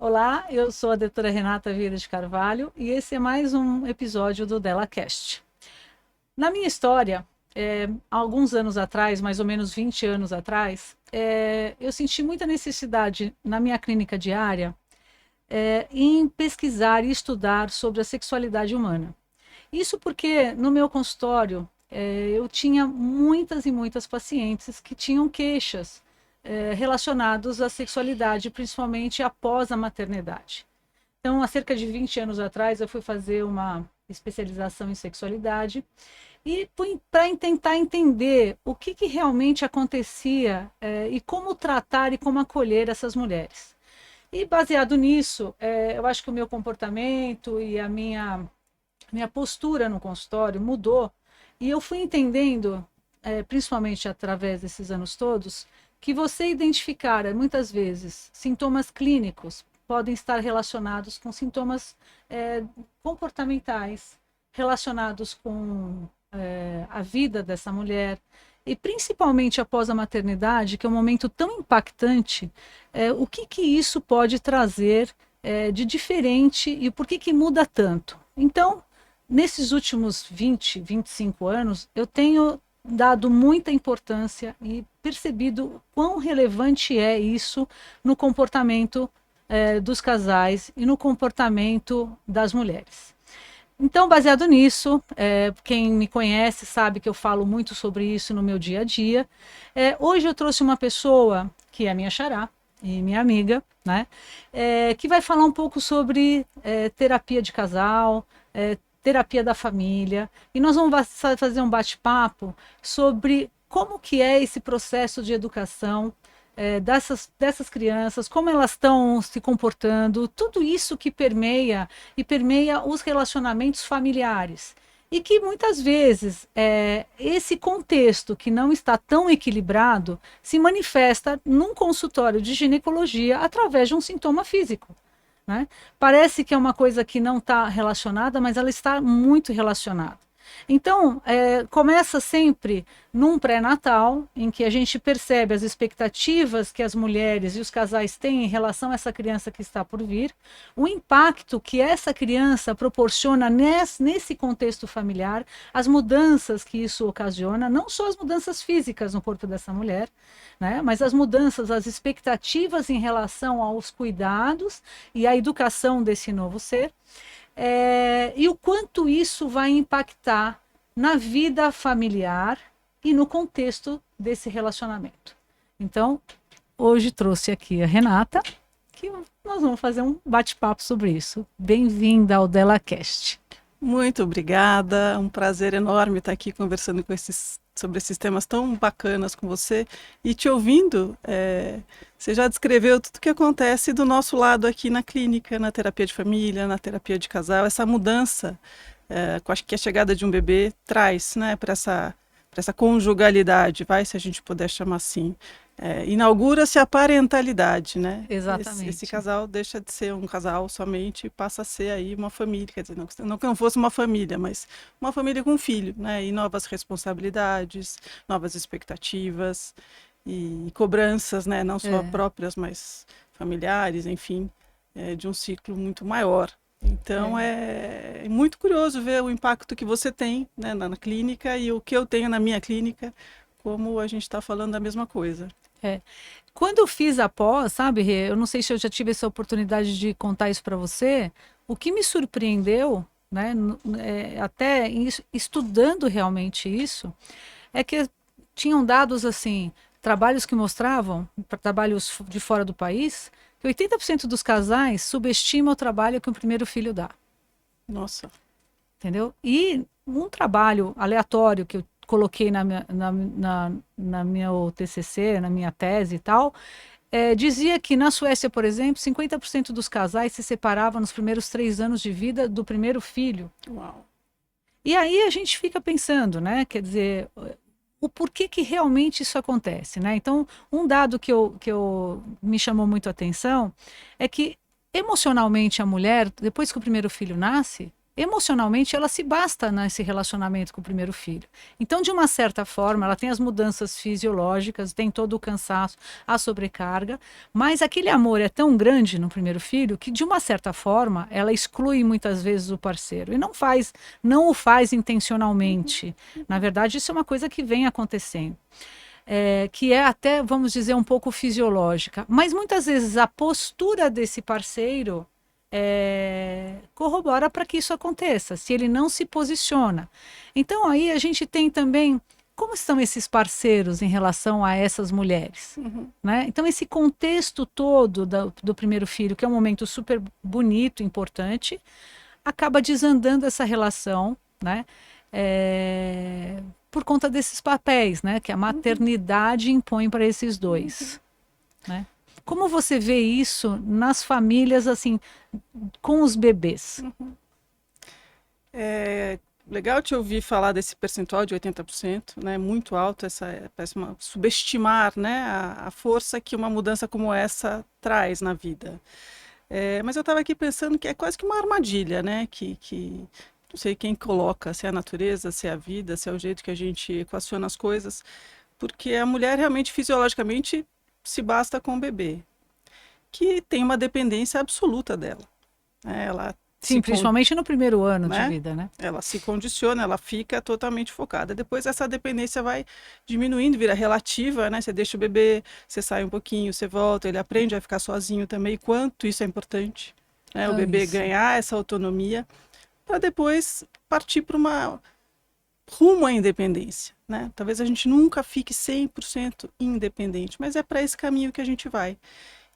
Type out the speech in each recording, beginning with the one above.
Olá, eu sou a doutora Renata Vieira de Carvalho e esse é mais um episódio do DelaCast. Na minha história, há alguns anos atrás, mais ou menos 20 anos atrás, eu senti muita necessidade na minha clínica diária em pesquisar e estudar sobre a sexualidade humana. Isso porque no meu consultório eu tinha muitas e muitas pacientes que tinham queixas relacionados à sexualidade, principalmente após a maternidade. Então, há cerca de 20 anos atrás, eu fui fazer uma especialização em sexualidade e para tentar entender o que realmente acontecia e como tratar e como acolher essas mulheres. E baseado nisso, eu acho que o meu comportamento e a minha postura no consultório mudou e eu fui entendendo, principalmente através desses anos todos, que você identificar muitas vezes sintomas clínicos podem estar relacionados com sintomas comportamentais, relacionados com a vida dessa mulher, e principalmente após a maternidade, que é um momento tão impactante, o que isso pode trazer de diferente e por que muda tanto. Então, nesses últimos 20, 25 anos, eu tenho dado muita importância e percebido quão relevante é isso no comportamento dos casais e no comportamento das mulheres. Então, baseado nisso, quem me conhece sabe que eu falo muito sobre isso no meu dia a dia. Hoje eu trouxe uma pessoa que é minha xará e minha amiga, né, que vai falar um pouco sobre terapia de casal, terapia da família, e nós vamos fazer um bate-papo sobre como que é esse processo de educação dessas crianças, como elas estão se comportando, tudo isso que permeia os relacionamentos familiares. E que muitas vezes esse contexto que não está tão equilibrado se manifesta num consultório de ginecologia através de um sintoma físico. Né? Parece que é uma coisa que não está relacionada, mas ela está muito relacionada. Então, começa sempre num pré-natal, em que a gente percebe as expectativas que as mulheres e os casais têm em relação a essa criança que está por vir, o impacto que essa criança proporciona nesse contexto familiar, as mudanças que isso ocasiona, não só as mudanças físicas no corpo dessa mulher, né, mas as mudanças, as expectativas em relação aos cuidados e à educação desse novo ser. E o quanto isso vai impactar na vida familiar e no contexto desse relacionamento. Então, hoje trouxe aqui a Renata, que nós vamos fazer um bate-papo sobre isso. Bem-vinda ao DelaCast. Muito obrigada, um prazer enorme estar aqui conversando sobre esses temas tão bacanas com você e te ouvindo. Você já descreveu tudo o que acontece do nosso lado aqui na clínica, na terapia de família, na terapia de casal, essa mudança que a chegada de um bebê traz, né, para essa conjugalidade, se a gente puder chamar assim. Inaugura-se a parentalidade, né? Exatamente. Esse casal deixa de ser um casal somente e passa a ser aí uma família, quer dizer, não que não fosse uma família, mas uma família com um filho, né? E novas responsabilidades, novas expectativas e cobranças, né? Não só próprias, mas familiares, enfim, de um ciclo muito maior. Então é muito curioso ver o impacto que você tem, né, na clínica e o que eu tenho na minha clínica, como a gente está falando da mesma coisa. Quando eu fiz a pós, sabe, Rê, eu não sei se eu já tive essa oportunidade de contar isso para você, o que me surpreendeu, né, até estudando realmente isso, é que tinham dados assim, trabalhos que mostravam, trabalhos de fora do país, que 80% dos casais subestimam o trabalho que o primeiro filho dá. Nossa. Entendeu? E um trabalho aleatório que eu coloquei na minha TCC, na minha tese e tal, dizia que na Suécia, por exemplo, 50% dos casais se separavam nos primeiros 3 anos de vida do primeiro filho. Uau. E aí a gente fica pensando, né? Quer dizer, o porquê que realmente isso acontece, né? Então, um dado que me chamou muito a atenção é que emocionalmente a mulher, depois que o primeiro filho nasce, emocionalmente ela se basta nesse relacionamento com o primeiro filho. Então, de uma certa forma, ela tem as mudanças fisiológicas, tem todo o cansaço, a sobrecarga, mas aquele amor é tão grande no primeiro filho que, de uma certa forma, ela exclui muitas vezes o parceiro e não o faz intencionalmente. Na verdade, isso é uma coisa que vem acontecendo. Que é até, vamos dizer, um pouco fisiológica. Mas muitas vezes a postura desse parceiro corrobora para que isso aconteça, se ele não se posiciona. Então aí a gente tem também como estão esses parceiros em relação a essas mulheres, né? Então esse contexto todo do primeiro filho, que é um momento super bonito, importante, acaba desandando essa relação, né? Por conta desses papéis, né? Que a maternidade impõe para esses dois, né? Como você vê isso nas famílias, assim, com os bebês? É legal te ouvir falar desse percentual de 80%, né? Muito alto, parece subestimar, né? A força que uma mudança como essa traz na vida. Mas eu estava aqui pensando que é quase que uma armadilha, né? Que não sei quem coloca, se é a natureza, se é a vida, se é o jeito que a gente equaciona as coisas, porque a mulher realmente fisiologicamente se basta com o bebê, que tem uma dependência absoluta dela. Ela Sim, principalmente no primeiro ano de né? vida, né? Ela se condiciona, ela fica totalmente focada. Depois essa dependência vai diminuindo, vira relativa, né? Você deixa o bebê, você sai um pouquinho, você volta, ele aprende a ficar sozinho também, quanto isso é importante, né? O bebê ganhar essa autonomia para depois partir para uma rumo à independência, né? Talvez a gente nunca fique 100% independente, mas é para esse caminho que a gente vai.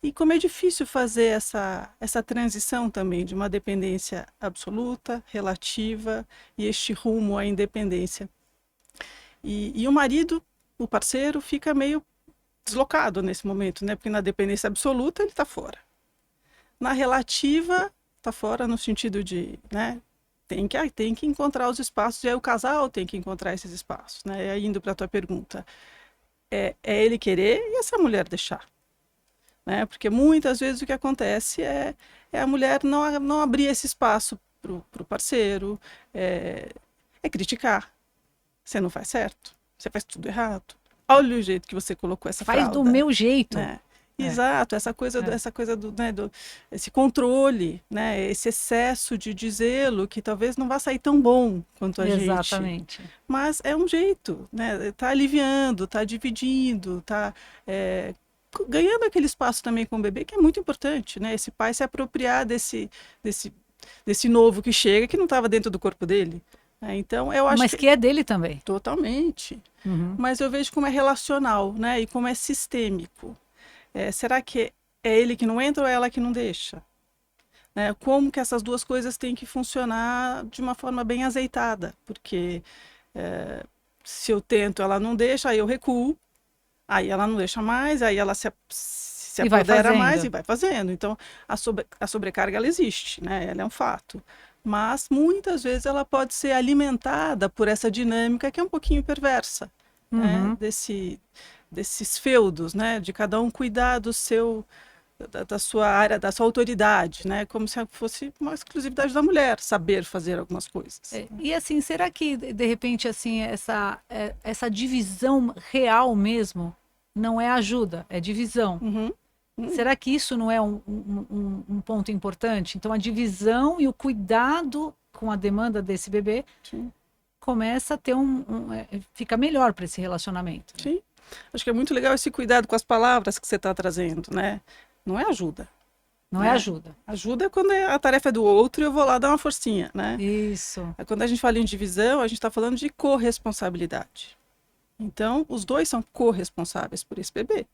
E como é difícil fazer essa transição também de uma dependência absoluta, relativa, e este rumo à independência. E o marido, o parceiro, fica meio deslocado nesse momento, né? Porque na dependência absoluta ele está fora. Na relativa, está fora no sentido de, né? Tem que encontrar os espaços, e aí o casal tem que encontrar esses espaços, né? E aí, indo para a tua pergunta, é ele querer e essa mulher deixar. Né? Porque muitas vezes o que acontece é a mulher não abrir esse espaço para o parceiro, é criticar. Você não faz certo, você faz tudo errado. Olha o jeito que você colocou essa fralda. Faz do meu jeito. Né? Exato, essa coisa esse controle, né? Esse excesso de zelo que talvez não vá sair tão bom quanto a gente. Exatamente. Mas é um jeito, né? Tá aliviando, tá dividindo, tá ganhando aquele espaço também com o bebê, que é muito importante, né? Esse pai se apropriar desse novo que chega, que não estava dentro do corpo dele. Então, eu acho Mas que é dele também. Totalmente. Mas eu vejo como é relacional, né? E como é sistêmico. Será que é ele que não entra ou é ela que não deixa? Né? Como que essas duas coisas têm que funcionar de uma forma bem azeitada? Porque se eu tento, ela não deixa, aí eu recuo. Aí ela não deixa mais, aí ela se apodera mais e vai fazendo. Então, a sobrecarga, ela existe, né? Ela é um fato. Mas, muitas vezes, ela pode ser alimentada por essa dinâmica que é um pouquinho perversa, né? Desses feudos, né? De cada um cuidar da sua área, da sua autoridade, né? Como se fosse uma exclusividade da mulher, saber fazer algumas coisas. E assim, será que, de repente, assim, essa divisão real mesmo não é ajuda, é divisão? Será que isso não é um ponto importante? Então, a divisão e o cuidado com a demanda desse bebê começa a ter fica melhor para esse relacionamento. Né? Sim. Acho que é muito legal esse cuidado com as palavras que você está trazendo, né? Não é ajuda. Não é ajuda. Ajuda é quando a tarefa é do outro e eu vou lá dar uma forcinha, né? Isso. Quando a gente fala em divisão, a gente está falando de corresponsabilidade. Então, os dois são corresponsáveis por esse bebê.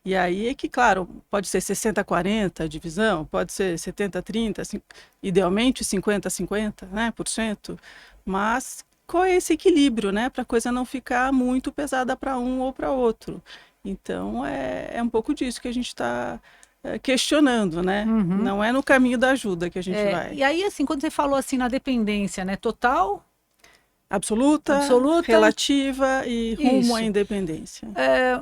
E aí é que, claro, pode ser 60-40 a divisão, pode ser 70-30, idealmente 50-50, né, por cento, mas qual é esse equilíbrio, né, para a coisa não ficar muito pesada para um ou para outro. Então, é um pouco disso que a gente está questionando, né? Não é no caminho da ajuda que a gente vai. E aí, assim, quando você falou assim na dependência, né, total... Absoluta, relativa e rumo à independência.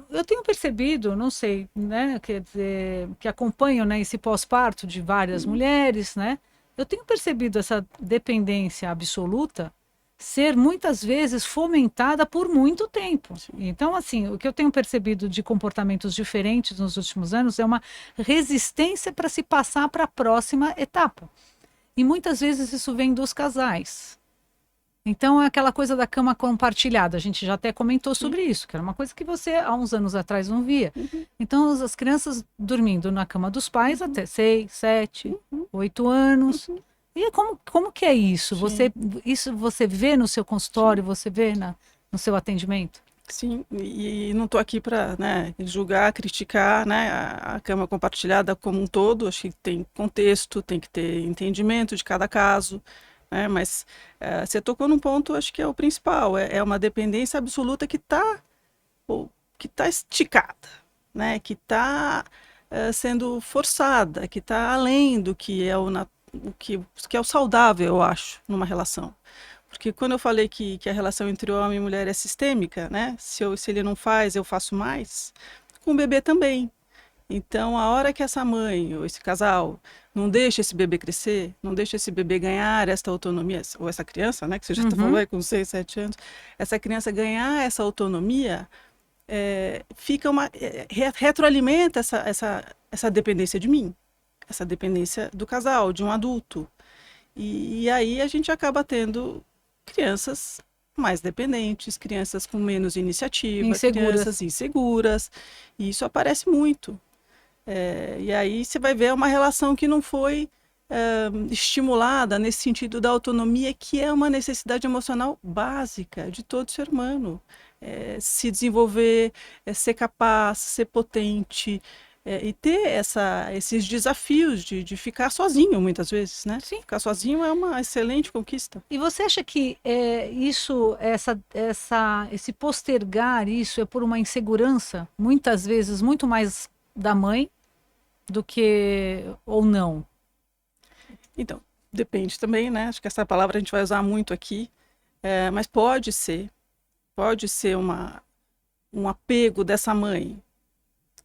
Eu tenho percebido, não sei, né, quer dizer, que acompanho, né, esse pós-parto de várias mulheres, né, eu tenho percebido essa dependência absoluta ser muitas vezes fomentada por muito tempo. Então, assim, o que eu tenho percebido de comportamentos diferentes nos últimos anos é uma resistência para se passar para a próxima etapa. E muitas vezes isso vem dos casais. Então, é aquela coisa da cama compartilhada. A gente já até comentou sobre isso, que era uma coisa que você, há uns anos atrás, não via. Então, as crianças dormindo na cama dos pais até 6, 7, 8 anos. E como que é isso? Isso você vê no seu consultório, você vê no seu atendimento? Sim, e não estou aqui para, né, julgar, criticar, né, a cama compartilhada como um todo. Acho que tem contexto, tem que ter entendimento de cada caso, né, mas você tocou num ponto, acho que é o principal, é uma dependência absoluta que tá esticada, né, que está sendo forçada, que está além do que é que é o saudável, eu acho, numa relação. Porque quando eu falei que a relação entre homem e mulher é sistêmica, né? Se ele não faz, eu faço mais, com o bebê também. Então, a hora que essa mãe ou esse casal não deixa esse bebê crescer, não deixa esse bebê ganhar essa autonomia, ou essa criança, né, que você já está falando aí com 6, 7 anos, essa criança ganhar essa autonomia, retroalimenta essa dependência de mim, essa dependência do casal, de um adulto. E aí a gente acaba tendo crianças mais dependentes, crianças com menos iniciativa, crianças inseguras, e isso aparece muito. E aí você vai ver uma relação que não foi estimulada nesse sentido da autonomia, que é uma necessidade emocional básica de todo ser humano. Se desenvolver, ser capaz, ser potente, e ter esses desafios de ficar sozinho, muitas vezes, né? Sim. Ficar sozinho é uma excelente conquista. E você acha que esse postergar isso é por uma insegurança, muitas vezes, muito mais da mãe do que ou não? Então, depende também, né? Acho que essa palavra a gente vai usar muito aqui, mas pode ser um apego dessa mãe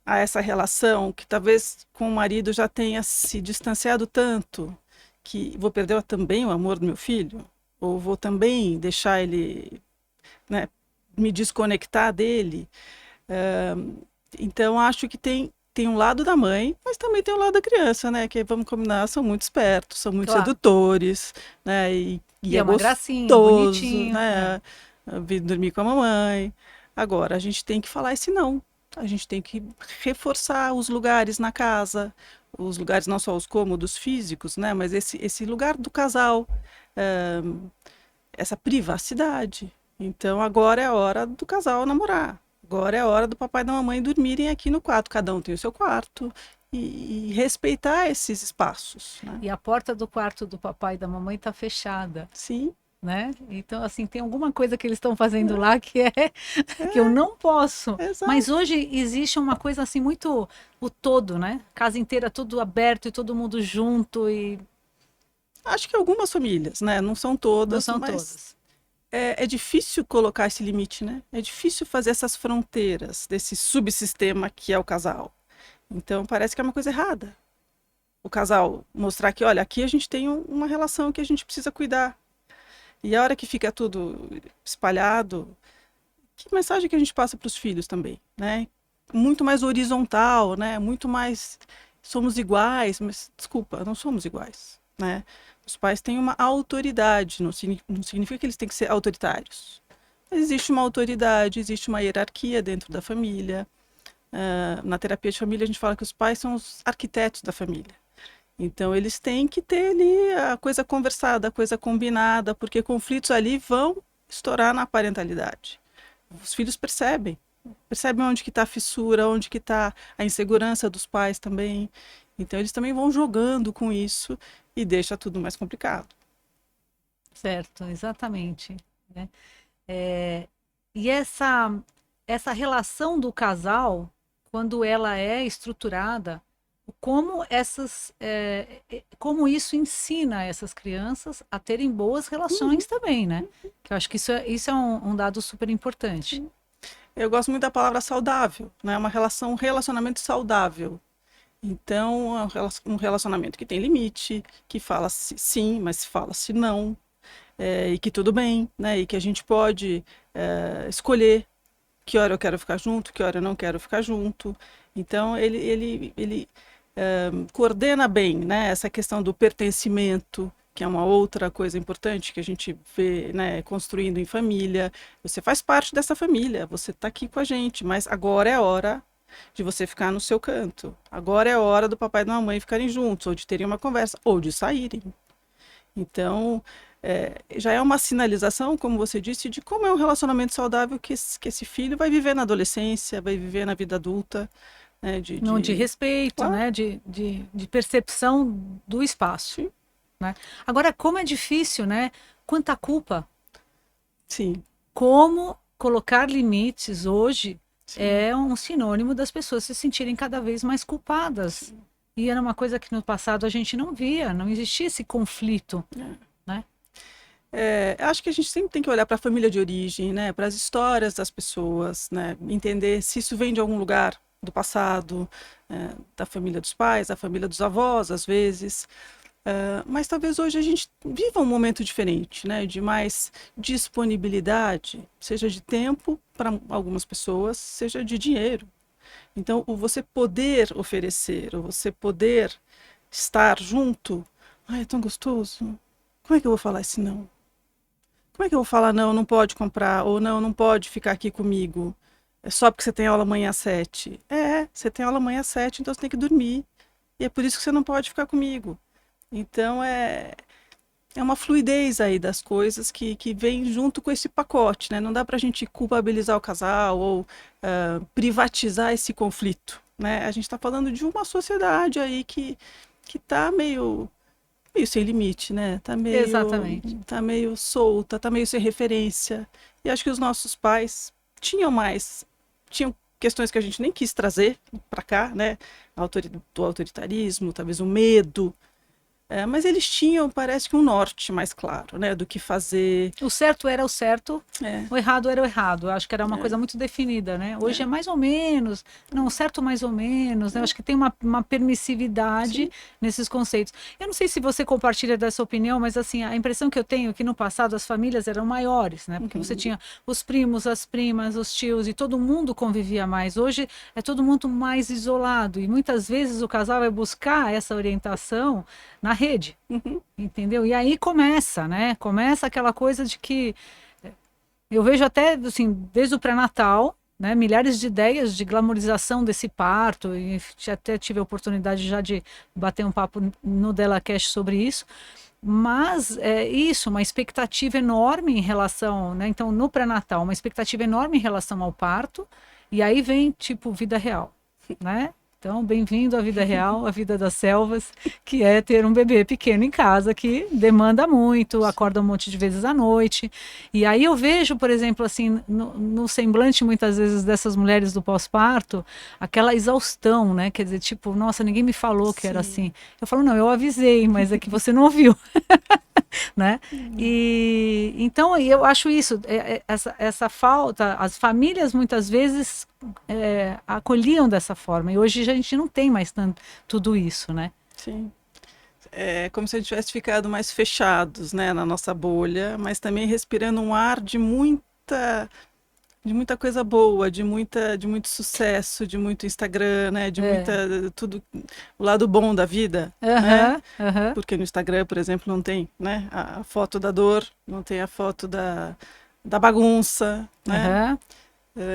a essa relação que talvez com o marido já tenha se distanciado tanto que vou perder também o amor do meu filho, ou vou também deixar ele, né, me desconectar dele. Então acho que tem um lado da mãe, mas também tem um lado da criança, né? Que vamos combinar, são muito espertos, são muito sedutores, né? E é uma gostoso, gracinha, bonitinho, né? Vir dormir com a mamãe. Agora, a gente tem que falar esse não. A gente tem que reforçar os lugares na casa, os lugares não só os cômodos físicos, né? Mas esse lugar do casal, essa privacidade. Então, agora é a hora do casal namorar. Agora é a hora do papai e da mamãe dormirem aqui no quarto. Cada um tem o seu quarto. E respeitar esses espaços, né? E a porta do quarto do papai e da mamãe está fechada. Sim. Né? Então, assim, tem alguma coisa que eles estão fazendo lá que que eu não posso. Exato. Mas hoje existe uma coisa assim muito o todo, né? Casa inteira tudo aberto e todo mundo junto e acho que algumas famílias, né? Não são todas, não são mas todas. É difícil colocar esse limite, né? É difícil fazer essas fronteiras desse subsistema que é o casal. Então parece que é uma coisa errada. O casal mostrar que, olha, aqui a gente tem uma relação que a gente precisa cuidar. E a hora que fica tudo espalhado, que mensagem que a gente passa para os filhos também, né? Muito mais horizontal, né? Muito mais somos iguais, mas desculpa, não somos iguais, né? Os pais têm uma autoridade, não significa que eles têm que ser autoritários. Mas existe uma autoridade, existe uma hierarquia dentro da família. Na terapia de família a gente fala que os pais são os arquitetos da família. Então eles têm que ter ali a coisa conversada, a coisa combinada, porque conflitos ali vão estourar na parentalidade. Os filhos percebem onde que está a fissura, onde que está a insegurança dos pais também. Então eles também vão jogando com isso e deixa tudo mais complicado. Certo, exatamente. Né? E essa relação do casal, quando ela é estruturada, como isso ensina essas crianças a terem boas relações também, né? Que eu acho que isso é um dado super importante. Eu gosto muito da palavra saudável, né? Um relacionamento saudável. Então, é um relacionamento que tem limite, que fala-se sim, mas fala-se não, e que tudo bem, né? E que a gente pode escolher que hora eu quero ficar junto, que hora eu não quero ficar junto. Então, ele coordena bem, né, essa questão do pertencimento, que é uma outra coisa importante que a gente vê, né, construindo em família. Você faz parte dessa família, você está aqui com a gente, mas agora é a hora de você ficar no seu canto. Agora é a hora do papai e da mamãe ficarem juntos, ou de terem uma conversa, ou de saírem. Então, já é uma sinalização, como você disse, de como é um relacionamento saudável que esse filho vai viver na adolescência, vai viver na vida adulta, né? Não, de respeito, Claro, né? De percepção do espaço, sim, né? Agora, como é difícil, né? Quanta culpa. sim, Como colocar limites hoje sim. é um sinônimo das pessoas se sentirem cada vez mais culpadas. E era uma coisa que no passado a gente não via, não existia esse conflito, né? Acho que a gente sempre tem que olhar para a família de origem, né? Para as histórias das pessoas, né? Entender se isso vem de algum lugar do passado, da família dos pais, da família dos avós, às vezes. Mas talvez hoje a gente viva um momento diferente, né? De mais disponibilidade, seja de tempo para algumas pessoas, seja de dinheiro. Então, o você poder oferecer, o você poder estar junto, ai, é tão gostoso. Como é que eu vou falar esse não? Como é que eu vou falar não, não pode comprar, ou não, não pode ficar aqui comigo? É só porque você tem aula amanhã às 7. Você tem aula amanhã às 7, então você tem que dormir. E é por isso que você não pode ficar comigo. Então é uma fluidez aí das coisas que vem junto com esse pacote, né? Não dá para a gente culpabilizar o casal ou privatizar esse conflito, né? A gente está falando de uma sociedade aí que está meio sem limite, né? Exatamente. Tá meio solta, tá meio sem referência. E acho que os nossos pais tinham questões que a gente nem quis trazer para cá, né? Do autoritarismo, talvez o medo. Mas eles tinham, parece que um norte mais claro, né? Do que fazer. O certo era o certo, É, o errado era o errado. Eu acho que era uma é, coisa muito definida, né? Hoje é é, mais ou menos, não, certo mais ou menos, né? Eu acho que tem uma permissividade sim. nesses conceitos. Eu não sei se você compartilha dessa opinião, mas assim, a impressão que eu tenho é que no passado as famílias eram maiores, né? Porque você Uhum, tinha os primos, as primas, os tios e todo mundo convivia mais. Hoje é todo mundo mais isolado e muitas vezes o casal vai buscar essa orientação na rede. uhum, Entendeu? E aí começa, né? Começa aquela coisa de que eu vejo até, assim, desde o pré-natal, né? Milhares de ideias de glamorização desse parto, e até tive a oportunidade já de bater um papo no DelaCast sobre isso. Mas é isso, uma expectativa enorme em relação, né? Então, no pré-natal, uma expectativa enorme em relação ao parto, e aí vem, tipo, vida real, né? Então, bem-vindo à vida real, à vida das selvas, que é ter um bebê pequeno em casa que demanda muito, acorda um monte de vezes à noite. E aí eu vejo, por exemplo, assim, no semblante muitas vezes dessas mulheres do pós-parto, aquela exaustão, né? Quer dizer, tipo, nossa, ninguém me falou que era sim. assim. Eu falo, não, eu avisei, mas é que você não ouviu, né? Uhum. E então eu acho isso, essa falta, as famílias muitas vezes acolhiam dessa forma, e hoje a gente não tem mais tanto, tudo isso, né? Sim. É como se a gente tivesse ficado mais fechados, né, na nossa bolha, mas também respirando um ar de muita coisa boa, de muito sucesso, de muito Instagram, né, de É. muita tudo o lado bom da vida, né? Aham, aham, Porque no Instagram, por exemplo, não tem, né, a foto da dor, não tem a foto da bagunça, né? aham.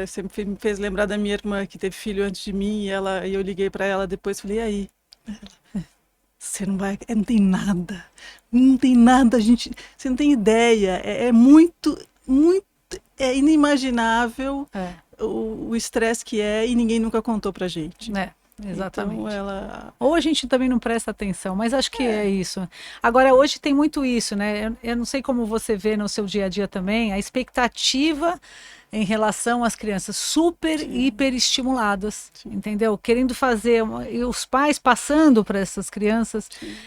Sempre me fez lembrar da minha irmã que teve filho antes de mim e eu liguei para ela depois e falei, e aí? Você não vai, não tem nada, não tem nada, gente, você não tem ideia, é muito, é inimaginável É, o estresse que é e ninguém nunca contou pra gente. né, Então exatamente. ela, Ou a gente também não presta atenção, mas acho que é isso. Agora, hoje tem muito isso, né? Eu não sei como você vê no seu dia a dia também, a expectativa em relação às crianças super, sim, hiper estimuladas, sim, entendeu? Querendo fazer, e os pais passando para essas crianças sim,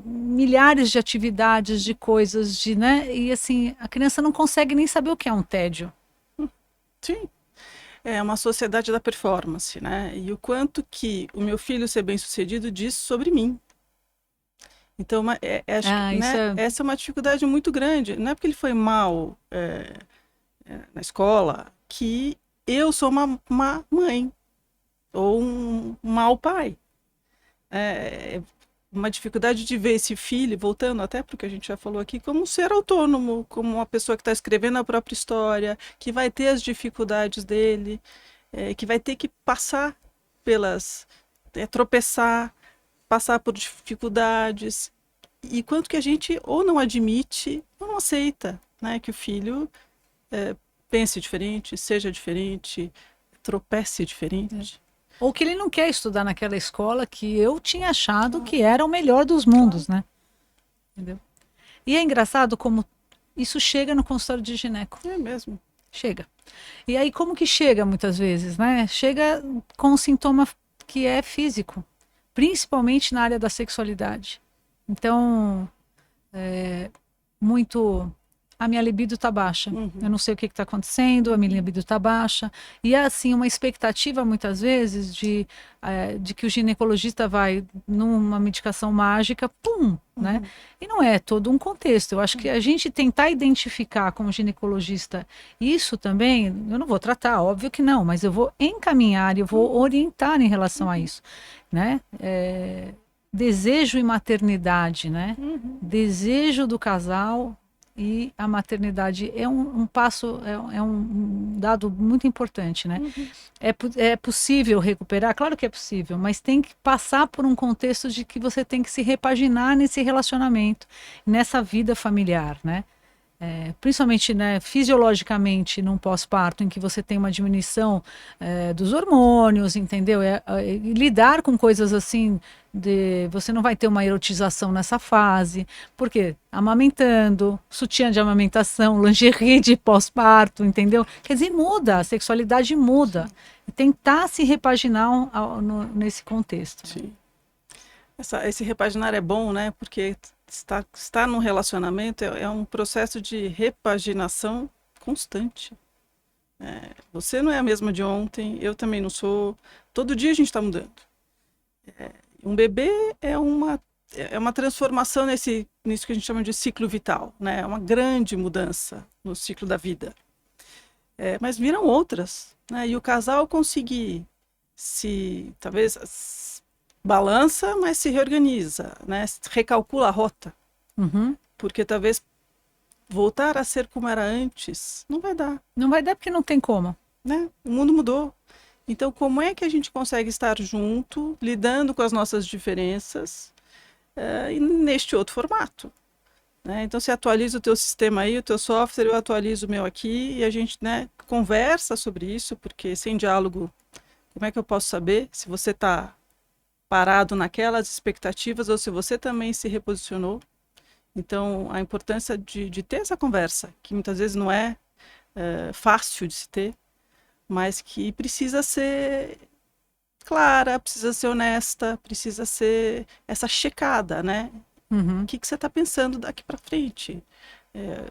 milhares de atividades, de coisas, de, né? E assim, a criança não consegue nem saber o que é um tédio. sim. é uma sociedade da performance, né? E o quanto que o meu filho ser bem-sucedido diz sobre mim. Então, acho que, Ah, isso né, é. essa é uma dificuldade muito grande. Não é porque ele foi mal na escola que eu sou uma má mãe ou um mau pai. É uma dificuldade de ver esse filho, voltando até para o que a gente já falou aqui, como um ser autônomo, como uma pessoa que está escrevendo a própria história, que vai ter as dificuldades dele, que vai ter que passar pelas, tropeçar, passar por dificuldades, e quanto que a gente ou não admite ou não aceita, né, que o filho pense diferente, seja diferente, tropece diferente. Ou que ele não quer estudar naquela escola que eu tinha achado Claro, que era o melhor dos claro. mundos, né? Entendeu? E é engraçado como isso chega no consultório de gineco. É mesmo. Chega. E aí, como que chega muitas vezes, né? Chega com um sintoma que é físico, principalmente na área da sexualidade. Então, muito. A minha libido tá baixa. Eu Uhum. não sei o que está acontecendo, a minha libido tá baixa. E é assim, uma expectativa, muitas vezes, de que o ginecologista vai numa medicação mágica, pum, né? Uhum. E não é todo um contexto. Eu acho que a gente tentar identificar como ginecologista isso também, eu não vou tratar, óbvio que não, mas eu vou encaminhar, eu vou orientar em relação a isso, né? Desejo e maternidade, né? Uhum. Desejo do casal e a maternidade é um passo, um dado muito importante, né? Uhum. É possível recuperar? Claro que é possível, mas tem que passar por um contexto de que você tem que se repaginar nesse relacionamento, nessa vida familiar, né? Principalmente, né, fisiologicamente num pós-parto em que você tem uma diminuição dos hormônios, entendeu? E lidar com coisas assim você não vai ter uma erotização nessa fase, porque amamentando, sutiã de amamentação, lingerie de pós-parto, entendeu? Quer dizer, muda, a sexualidade muda. E tentar se repaginar nesse contexto. Né? Sim. Esse repaginar é bom, né? Porque estar num relacionamento é um processo de repaginação constante. Você não é a mesma de ontem, eu também não sou. Todo dia a gente está mudando. Um bebê é uma transformação nisso que a gente chama de ciclo vital, né? É uma grande mudança no ciclo da vida. Mas viram outras, né? E o casal conseguir talvez balança, mas se reorganiza, né? Recalcula a rota, Uhum. porque talvez voltar a ser como era antes não vai dar, Não vai dar porque não tem como. né? O mundo mudou. Então, como é que a gente consegue estar junto, lidando com as nossas diferenças, e neste outro formato? Né? Então, você atualiza o teu sistema aí, o teu software, eu atualizo o meu aqui, e a gente, né, conversa sobre isso, porque sem diálogo, como é que eu posso saber se você está parado naquelas expectativas ou se você também se reposicionou? Então, a importância de ter essa conversa, que muitas vezes não é fácil de se ter, mas que precisa ser clara, precisa ser honesta, precisa ser essa checada, né? O Uhum. que você está pensando daqui para frente? É,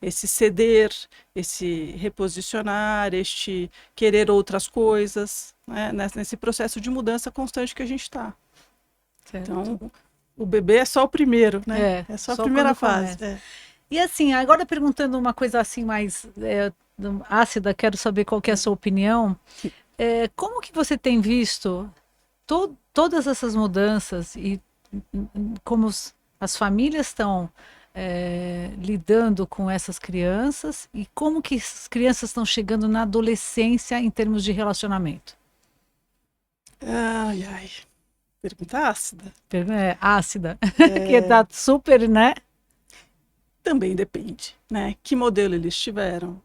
esse ceder, esse reposicionar, este querer outras coisas, né? Nesse processo de mudança constante que a gente está. Certo. Então, o bebê é só o primeiro, né? É só a Só primeira quando fase. começa. E assim, agora perguntando uma coisa assim mais ácida, quero saber qual que é a sua opinião. Como que você tem visto todas essas mudanças e como as famílias estão lidando com essas crianças e como que as crianças estão chegando na adolescência em termos de relacionamento? Ai, ai. Pergunta ácida. Ácida, que tá super, né? Também depende, né? Que modelo eles tiveram,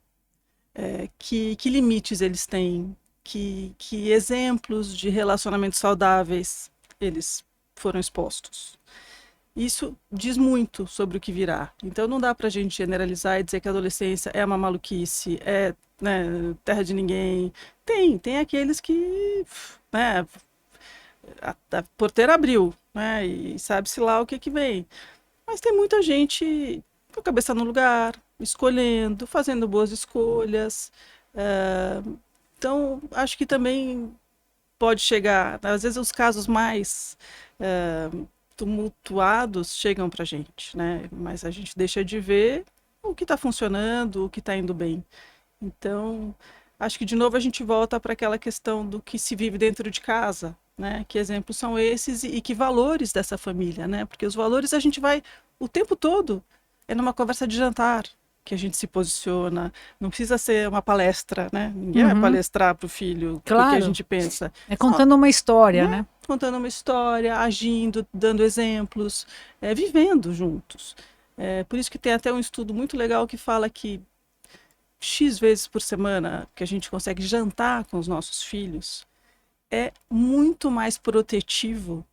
que limites eles têm, que exemplos de relacionamentos saudáveis eles foram expostos. Isso diz muito sobre o que virá. Então não dá para a gente generalizar e dizer que a adolescência é uma maluquice, né, terra de ninguém. Tem aqueles que, né, a porteira abriu, né, e sabe-se lá o que vem. Mas tem muita gente com a cabeça no lugar, escolhendo, fazendo boas escolhas, Então, acho que também pode chegar, às vezes os casos mais tumultuados chegam para a gente, né? Mas a gente deixa de ver o que está funcionando, o que está indo bem. Então, acho que de novo a gente volta para aquela questão do que se vive dentro de casa, né? Que exemplos são esses e que valores dessa família, né? Porque os valores a gente vai o tempo todo, é numa conversa de jantar que a gente se posiciona, não precisa ser uma palestra, né? Ninguém vai Uhum, palestrar para o filho o que a claro. gente pensa. É Só, contando uma história, né? né? Contando uma história, agindo, dando exemplos, vivendo juntos. Por isso que tem até um estudo muito legal que fala que X vezes por semana que a gente consegue jantar com os nossos filhos é muito mais protetivo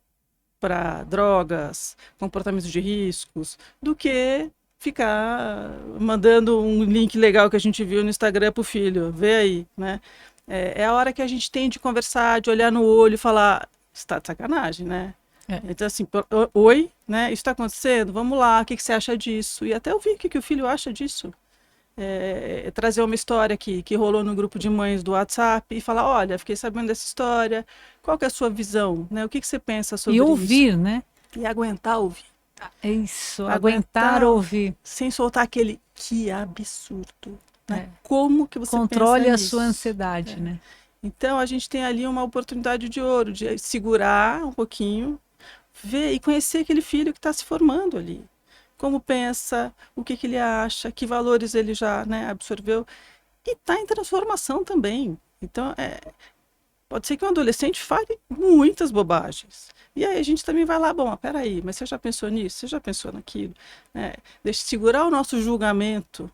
para drogas, comportamentos de riscos, do que ficar mandando um link legal que a gente viu no Instagram para o filho. Vê aí, né? É a hora que a gente tem de conversar, de olhar no olho e falar, está de sacanagem, né? É. Então, assim, oi, né? Isso está acontecendo? Vamos lá, o que você acha disso? E até ouvir o que o filho acha disso. Trazer uma história que rolou no grupo de mães do WhatsApp e falar, olha, fiquei sabendo dessa história, qual que é a sua visão, né? O que você pensa E sobre isso? ouvir, né? E aguentar ouvir. É isso, aguentar Aguentar ouvir. sem soltar aquele que absurdo, né? É. Como que você Controle pensa a sua nisso? ansiedade, né? Então a gente tem ali uma oportunidade de ouro, de segurar um pouquinho, ver e conhecer aquele filho que está se formando ali. Como pensa, o que ele acha, que valores ele já, né, absorveu. E está em transformação também. Então, pode ser que um adolescente fale muitas bobagens. E aí a gente também vai lá, bom, mas peraí, mas você já pensou nisso? Você já pensou naquilo? Deixa eu segurar o nosso julgamento,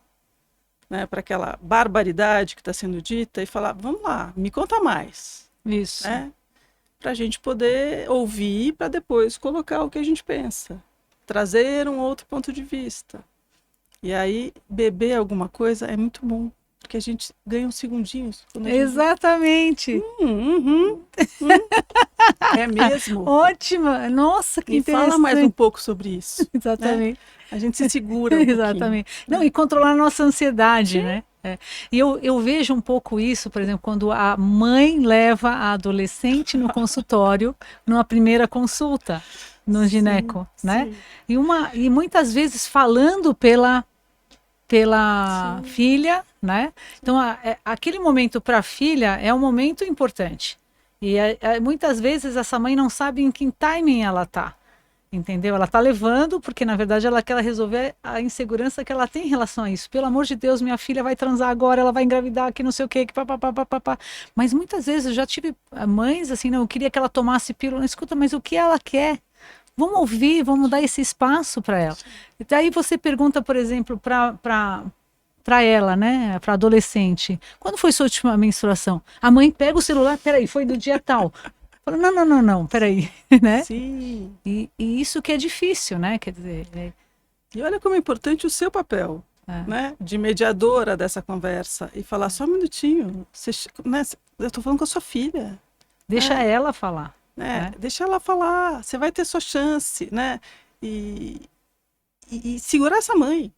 né, para aquela barbaridade que está sendo dita e falar, vamos lá, me conta mais, Isso. né? Para a gente poder ouvir para depois colocar o que a gente pensa, trazer um outro ponto de vista. E aí, beber alguma coisa é muito bom, porque a gente ganha uns segundinhos. Quando a gente... Exatamente. Hum. É mesmo? Ótima. Nossa, que Me fala mais um interessante. pouco sobre isso, né? Exatamente. A gente se segura um pouquinho. Exatamente. Não, e controlar a nossa ansiedade, Sim. né? E eu vejo um pouco isso, por exemplo, quando a mãe leva a adolescente no consultório, numa primeira consulta no gineco, né? Sim. E muitas vezes falando pela Sim. filha, né? Então, aquele momento para a filha é um momento importante. E muitas vezes essa mãe não sabe em que timing ela tá, entendeu? Ela tá levando porque na verdade ela quer resolver a insegurança que ela tem em relação a isso. Pelo amor de Deus, minha filha vai transar agora, ela vai engravidar, que não sei o quê, que papapá, papapá. Mas muitas vezes eu já tive mães assim, não, eu queria que ela tomasse pílula. Escuta, mas o que ela quer? Vamos ouvir, vamos dar esse espaço para ela. E daí você pergunta, por exemplo, para ela, né, para adolescente, quando foi sua última menstruação? A mãe pega o celular, peraí, foi do dia tal. Fala, não, não, não, não, peraí, né? Sim. E isso que é difícil, né? Quer dizer, E olha como é importante o seu papel, né? De mediadora dessa conversa e falar só um minutinho. Você, né? Eu estou falando com a sua filha. deixa ela falar. Né? Deixa ela falar. Você vai ter sua chance, né? E segurar essa mãe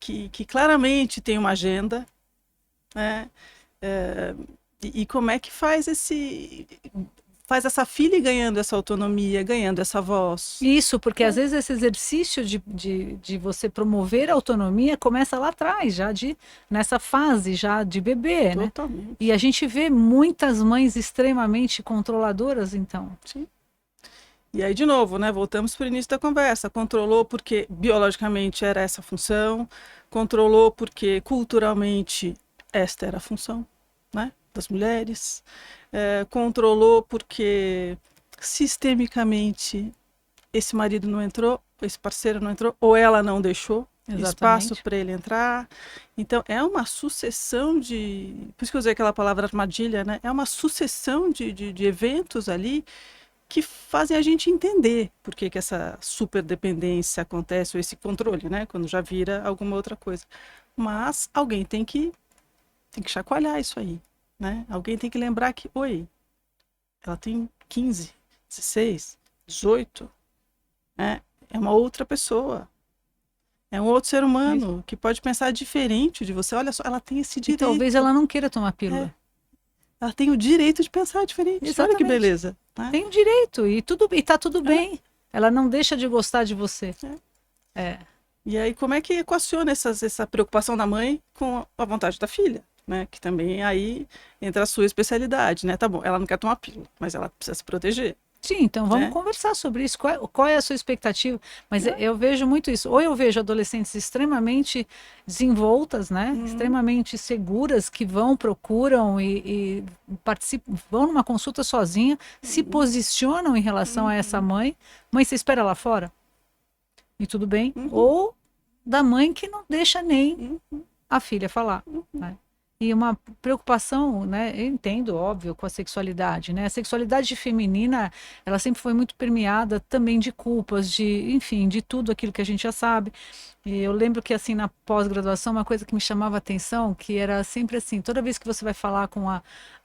que claramente tem uma agenda, né? E como é que faz essa filha ir ganhando essa autonomia, ganhando essa voz. Isso, porque às vezes esse exercício de você promover a autonomia começa lá atrás, já nessa fase já de bebê, né? Totalmente. E a gente vê muitas mães extremamente controladoras, então. Sim. E aí, de novo, né, voltamos para o início da conversa. Controlou porque biologicamente era essa a função, controlou porque culturalmente esta era a função, né, das mulheres, controlou porque sistemicamente esse marido não entrou, esse parceiro não entrou, ou ela não deixou espaço para ele entrar. Então, é uma sucessão de... Por isso que eu usei aquela palavra armadilha, né? É uma sucessão de eventos ali que fazem a gente entender por que essa superdependência acontece, ou esse controle, né? Quando já vira alguma outra coisa. Mas alguém tem que chacoalhar isso aí, né? Alguém tem que lembrar que, oi, ela tem 15, 16, 18, né? É uma outra pessoa. É um outro ser humano que pode pensar diferente de você. Olha só, ela tem esse direito. E talvez ela não queira tomar pílula. ela tem o direito de pensar diferente. Olha que Exatamente. beleza. Né? Tem o direito e tá tudo bem. Ela não deixa de gostar de você. É. E aí, como é que equaciona essa preocupação da mãe com a vontade da filha? Né? Que também aí entra a sua especialidade, né? Tá bom, ela não quer tomar pílula, mas ela precisa se proteger. Sim, então vamos Né? conversar sobre isso. Qual é a sua expectativa? Mas É. eu vejo muito isso. Ou eu vejo adolescentes extremamente desenvoltas, né? Extremamente seguras, que vão, procuram e participam, vão numa consulta sozinha, se posicionam em relação a essa mãe. Mãe, você espera lá fora? E tudo bem. Ou da mãe que não deixa nem a filha falar. Né? E uma preocupação, né? Eu entendo, óbvio, com a sexualidade, né? A sexualidade feminina, ela sempre foi muito permeada também de culpas, de, enfim, de tudo aquilo que a gente já sabe. E eu lembro que, assim, na pós-graduação, uma coisa que me chamava a atenção, que era sempre assim, toda vez que você vai falar com a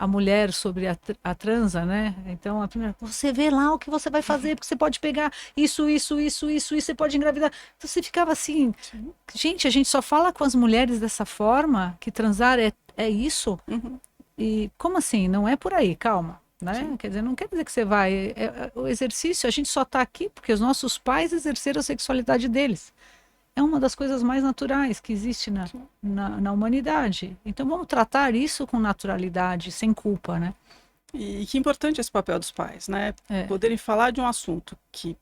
mulher sobre a transa, né? Então, a primeira, você vê lá o que você vai fazer, porque você pode pegar isso, você pode engravidar. Então, você ficava assim, gente, a gente só fala com as mulheres dessa forma, que transar é isso? E como assim? Não é por aí, calma. Né? Quer dizer, não quer dizer que você vai. O exercício, a gente só está aqui porque os nossos pais exerceram a sexualidade deles. É uma das coisas mais naturais que existe na humanidade. Então vamos tratar isso com naturalidade, sem culpa, né? E que importante esse papel dos pais, né? É. Poderem falar de um assunto que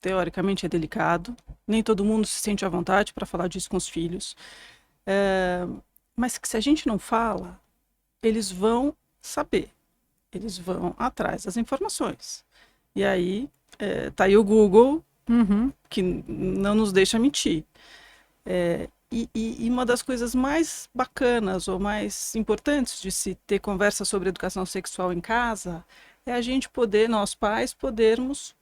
teoricamente é delicado, nem todo mundo se sente à vontade para falar disso com os filhos, mas que se a gente não fala, eles vão saber, eles vão atrás das informações. E aí, tá aí o Google, que não nos deixa mentir. E uma das coisas mais bacanas ou mais importantes de se ter conversa sobre educação sexual em casa é a gente poder, nós pais, podermos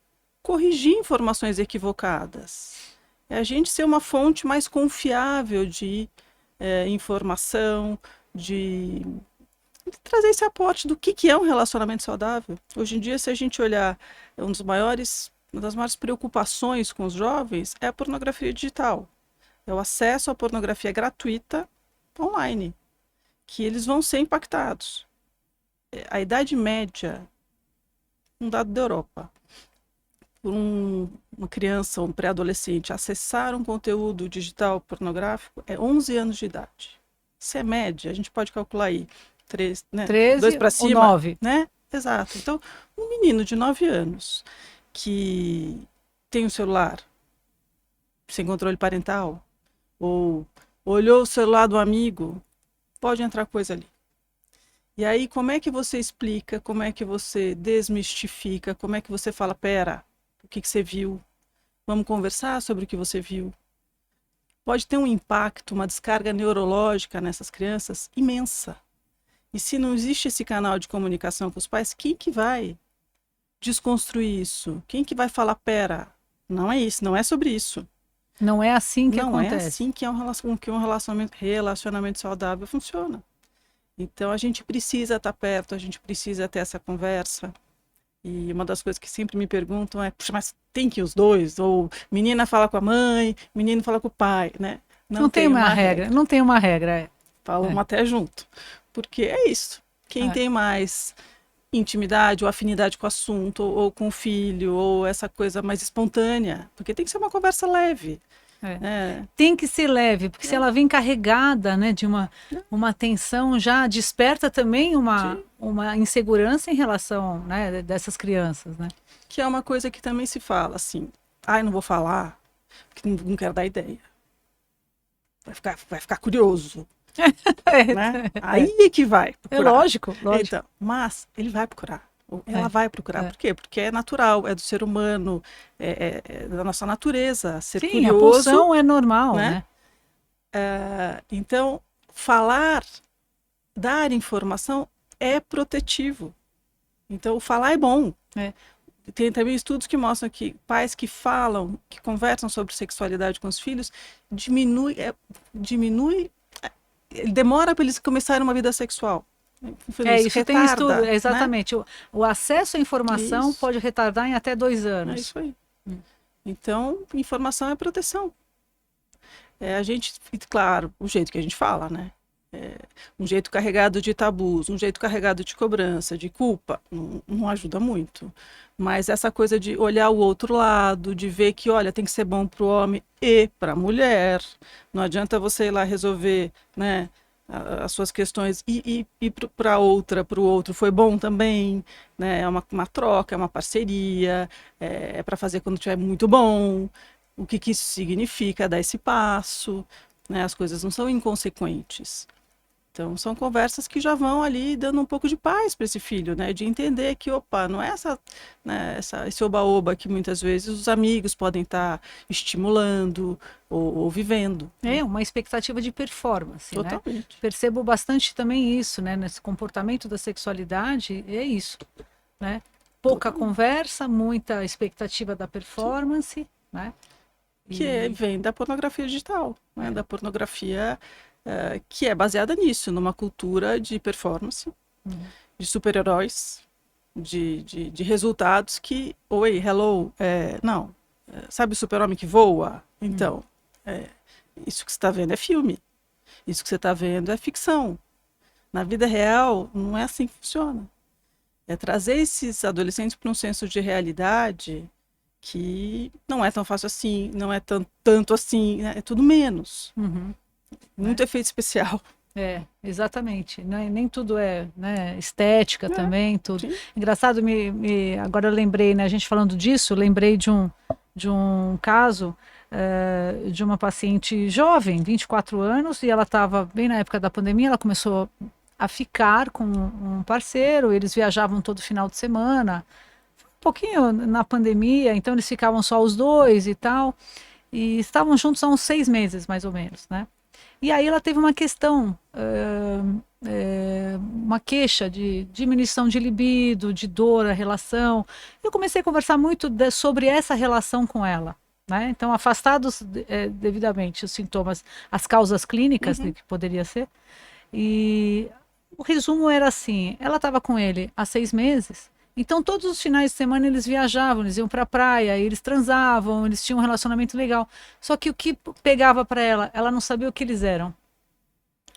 corrigir informações equivocadas. É a gente ser uma fonte mais confiável de informação, de trazer esse aporte do que é um relacionamento saudável. Hoje em dia, se a gente olhar, uma das maiores preocupações com os jovens é a pornografia digital. É o acesso à pornografia gratuita online, que eles vão ser impactados. A idade média, um dado da Europa, por uma criança ou um pré-adolescente acessar um conteúdo digital pornográfico é 11 anos de idade. Se é média, a gente pode calcular aí 3, né? 13 2 para cima, ou 9. né? Exato. Então, um menino de 9 anos que tem um celular sem controle parental, ou olhou o celular do amigo, pode entrar coisa ali. E aí, como é que você explica, como é que você desmistifica, como é que você fala, pera, o que você viu? Vamos conversar sobre o que você viu. Pode ter um impacto, uma descarga neurológica nessas crianças imensa. E se não existe esse canal de comunicação com os pais, quem que vai desconstruir isso? Quem que vai falar, pera, não é isso, não é sobre isso. Não é assim que não acontece. Não é assim que um relacionamento saudável funciona. Então a gente precisa estar perto, a gente precisa ter essa conversa. E uma das coisas que sempre me perguntam é, puxa, mas tem que ir os dois? Ou menina fala com a mãe, menino fala com o pai, né? Não tem uma regra. Não tem uma regra. Falam até junto. Porque é isso. Quem tem mais intimidade ou afinidade com o assunto, ou com o filho, ou essa coisa mais espontânea. Porque tem que ser uma conversa leve. Tem que ser leve, porque se ela vem carregada, né, de uma tensão, já desperta também uma insegurança em relação, né, dessas crianças, né? Que é uma coisa que também se fala assim, não vou falar, porque não quero dar ideia. Vai ficar curioso. Né? Aí é que vai procurar. É lógico. Então, mas ele vai procurar. Ela vai procurar. Por quê? Porque é natural, é do ser humano, é da nossa natureza ser curioso. A pulsão é normal, né? Então, falar, dar informação é protetivo. Então, falar é bom. Tem também estudos que mostram que pais que falam, que conversam sobre sexualidade com os filhos, demora para eles começarem uma vida sexual. Isso retarda, tem estudo, exatamente. Né? O acesso à informação pode retardar em até 2 anos. É isso aí. Então, informação é proteção. A gente, claro, o jeito que a gente fala, né? Um jeito carregado de tabus, um jeito carregado de cobrança, de culpa, não ajuda muito. Mas essa coisa de olhar o outro lado, de ver que, olha, tem que ser bom para o homem e para a mulher. Não adianta você ir lá resolver, né, as suas questões e para outra, para o outro foi bom também, né? É uma troca, é uma parceria, é para fazer quando estiver muito bom. O que que isso significa? Dar esse passo, né? As coisas não são inconsequentes. Então, são conversas que já vão ali dando um pouco de paz para esse filho, né? De entender que, opa, não é né, esse oba-oba que muitas vezes os amigos podem estar estimulando ou vivendo. É uma expectativa de performance, né? Totalmente. Percebo bastante também isso, né? Nesse comportamento da sexualidade, é isso, né? Pouca conversa, muita expectativa da performance, né? Vem da pornografia digital, né? Da pornografia que é baseada nisso, numa cultura de performance, de super-heróis, de resultados que, oi, hello, não, sabe o super-homem que voa? Então, isso que você está vendo é filme, isso que você está vendo é ficção. Na vida real, não é assim que funciona. É trazer esses adolescentes para um senso de realidade que não é tão fácil assim, não é tanto assim, né? É tudo menos. Muito efeito especial. Exatamente. Nem tudo é, né, estética também, tudo. Sim. Engraçado, agora eu lembrei, né, a gente falando disso, lembrei de um caso de uma paciente jovem, 24 anos, e ela estava bem na época da pandemia, ela começou a ficar com um parceiro, eles viajavam todo final de semana, um pouquinho na pandemia, então eles ficavam só os dois e tal, e estavam juntos há uns 6 meses, mais ou menos, né? E aí ela teve uma questão, uma queixa de diminuição de libido, de dor, a relação. Eu comecei a conversar muito sobre essa relação com ela, né? Então, afastados devidamente os sintomas, as causas clínicas de que poderia ser. E o resumo era assim, ela estava com ele há 6 meses, então todos os finais de semana eles viajavam, eles iam para a praia, eles transavam, eles tinham um relacionamento legal. Só que o que pegava para ela não sabia o que eles eram.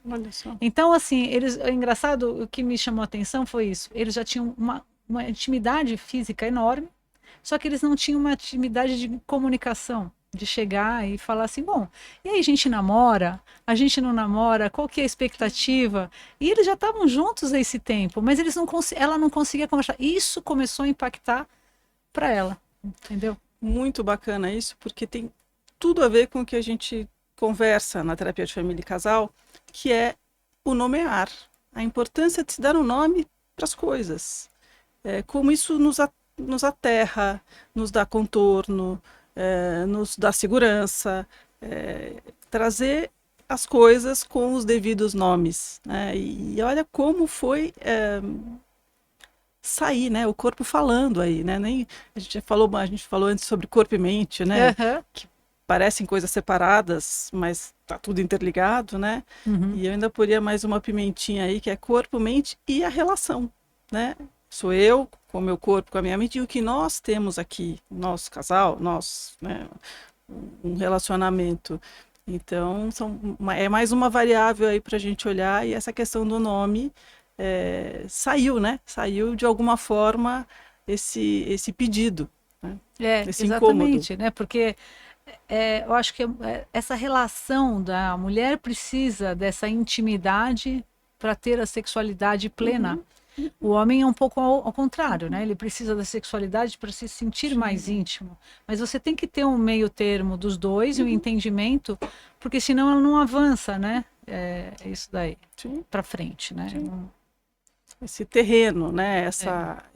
Olha só. Então, assim, engraçado, o que me chamou a atenção foi isso. Eles já tinham uma intimidade física enorme, só que eles não tinham uma intimidade de comunicação, de chegar e falar assim, bom, e aí a gente namora, a gente não namora, qual que é a expectativa? E eles já estavam juntos há esse tempo, mas ela não conseguia conversar. Isso começou a impactar para ela, entendeu? Muito bacana isso, porque tem tudo a ver com o que a gente conversa na terapia de família e casal, que é o nomear, a importância de se dar um nome para as coisas. Como isso nos aterra, nos dá contorno, nos dá segurança, trazer as coisas com os devidos nomes, né? E olha como foi sair, né? O corpo falando aí, né? A gente falou antes sobre corpo e mente, né? Que parecem coisas separadas, mas tá tudo interligado, né? E eu ainda poria mais uma pimentinha aí, que é corpo, mente e a relação, né? Sou eu com o meu corpo, com a minha mente, e o que nós temos aqui, nosso casal, né, um relacionamento. Então, é mais uma variável aí para a gente olhar, e essa questão do nome saiu, né? Saiu de alguma forma esse pedido, né? Esse exatamente, incômodo. né? Porque eu acho que essa relação da mulher precisa dessa intimidade para ter a sexualidade plena. O homem é um pouco ao contrário, né? Ele precisa da sexualidade para se sentir mais íntimo. Mas você tem que ter um meio termo dos dois, um entendimento, porque senão ela não avança, né? É isso daí, para frente, né? Esse terreno, né?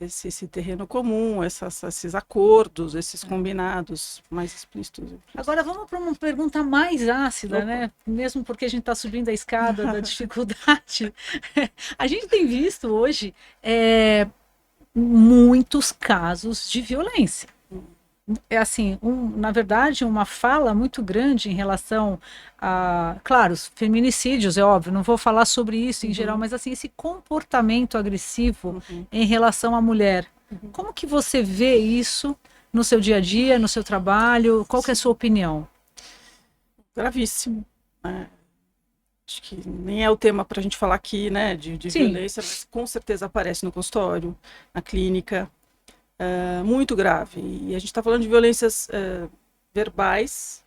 Esse terreno comum, esses acordos, esses combinados mais explícitos. Agora vamos para uma pergunta mais ácida, né? Mesmo porque a gente está subindo a escada da dificuldade. A gente tem visto hoje muitos casos de violência. Assim, na verdade, uma fala muito grande em relação a, claro, os feminicídios, é óbvio, não vou falar sobre isso em geral, mas assim, esse comportamento agressivo em relação à mulher. Como que você vê isso no seu dia a dia, no seu trabalho? Qual que é a sua opinião? Gravíssimo. acho que nem é o tema para a gente falar aqui, né, de Sim, violência, mas com certeza aparece no consultório, na clínica, muito grave. E a gente está falando de violências verbais,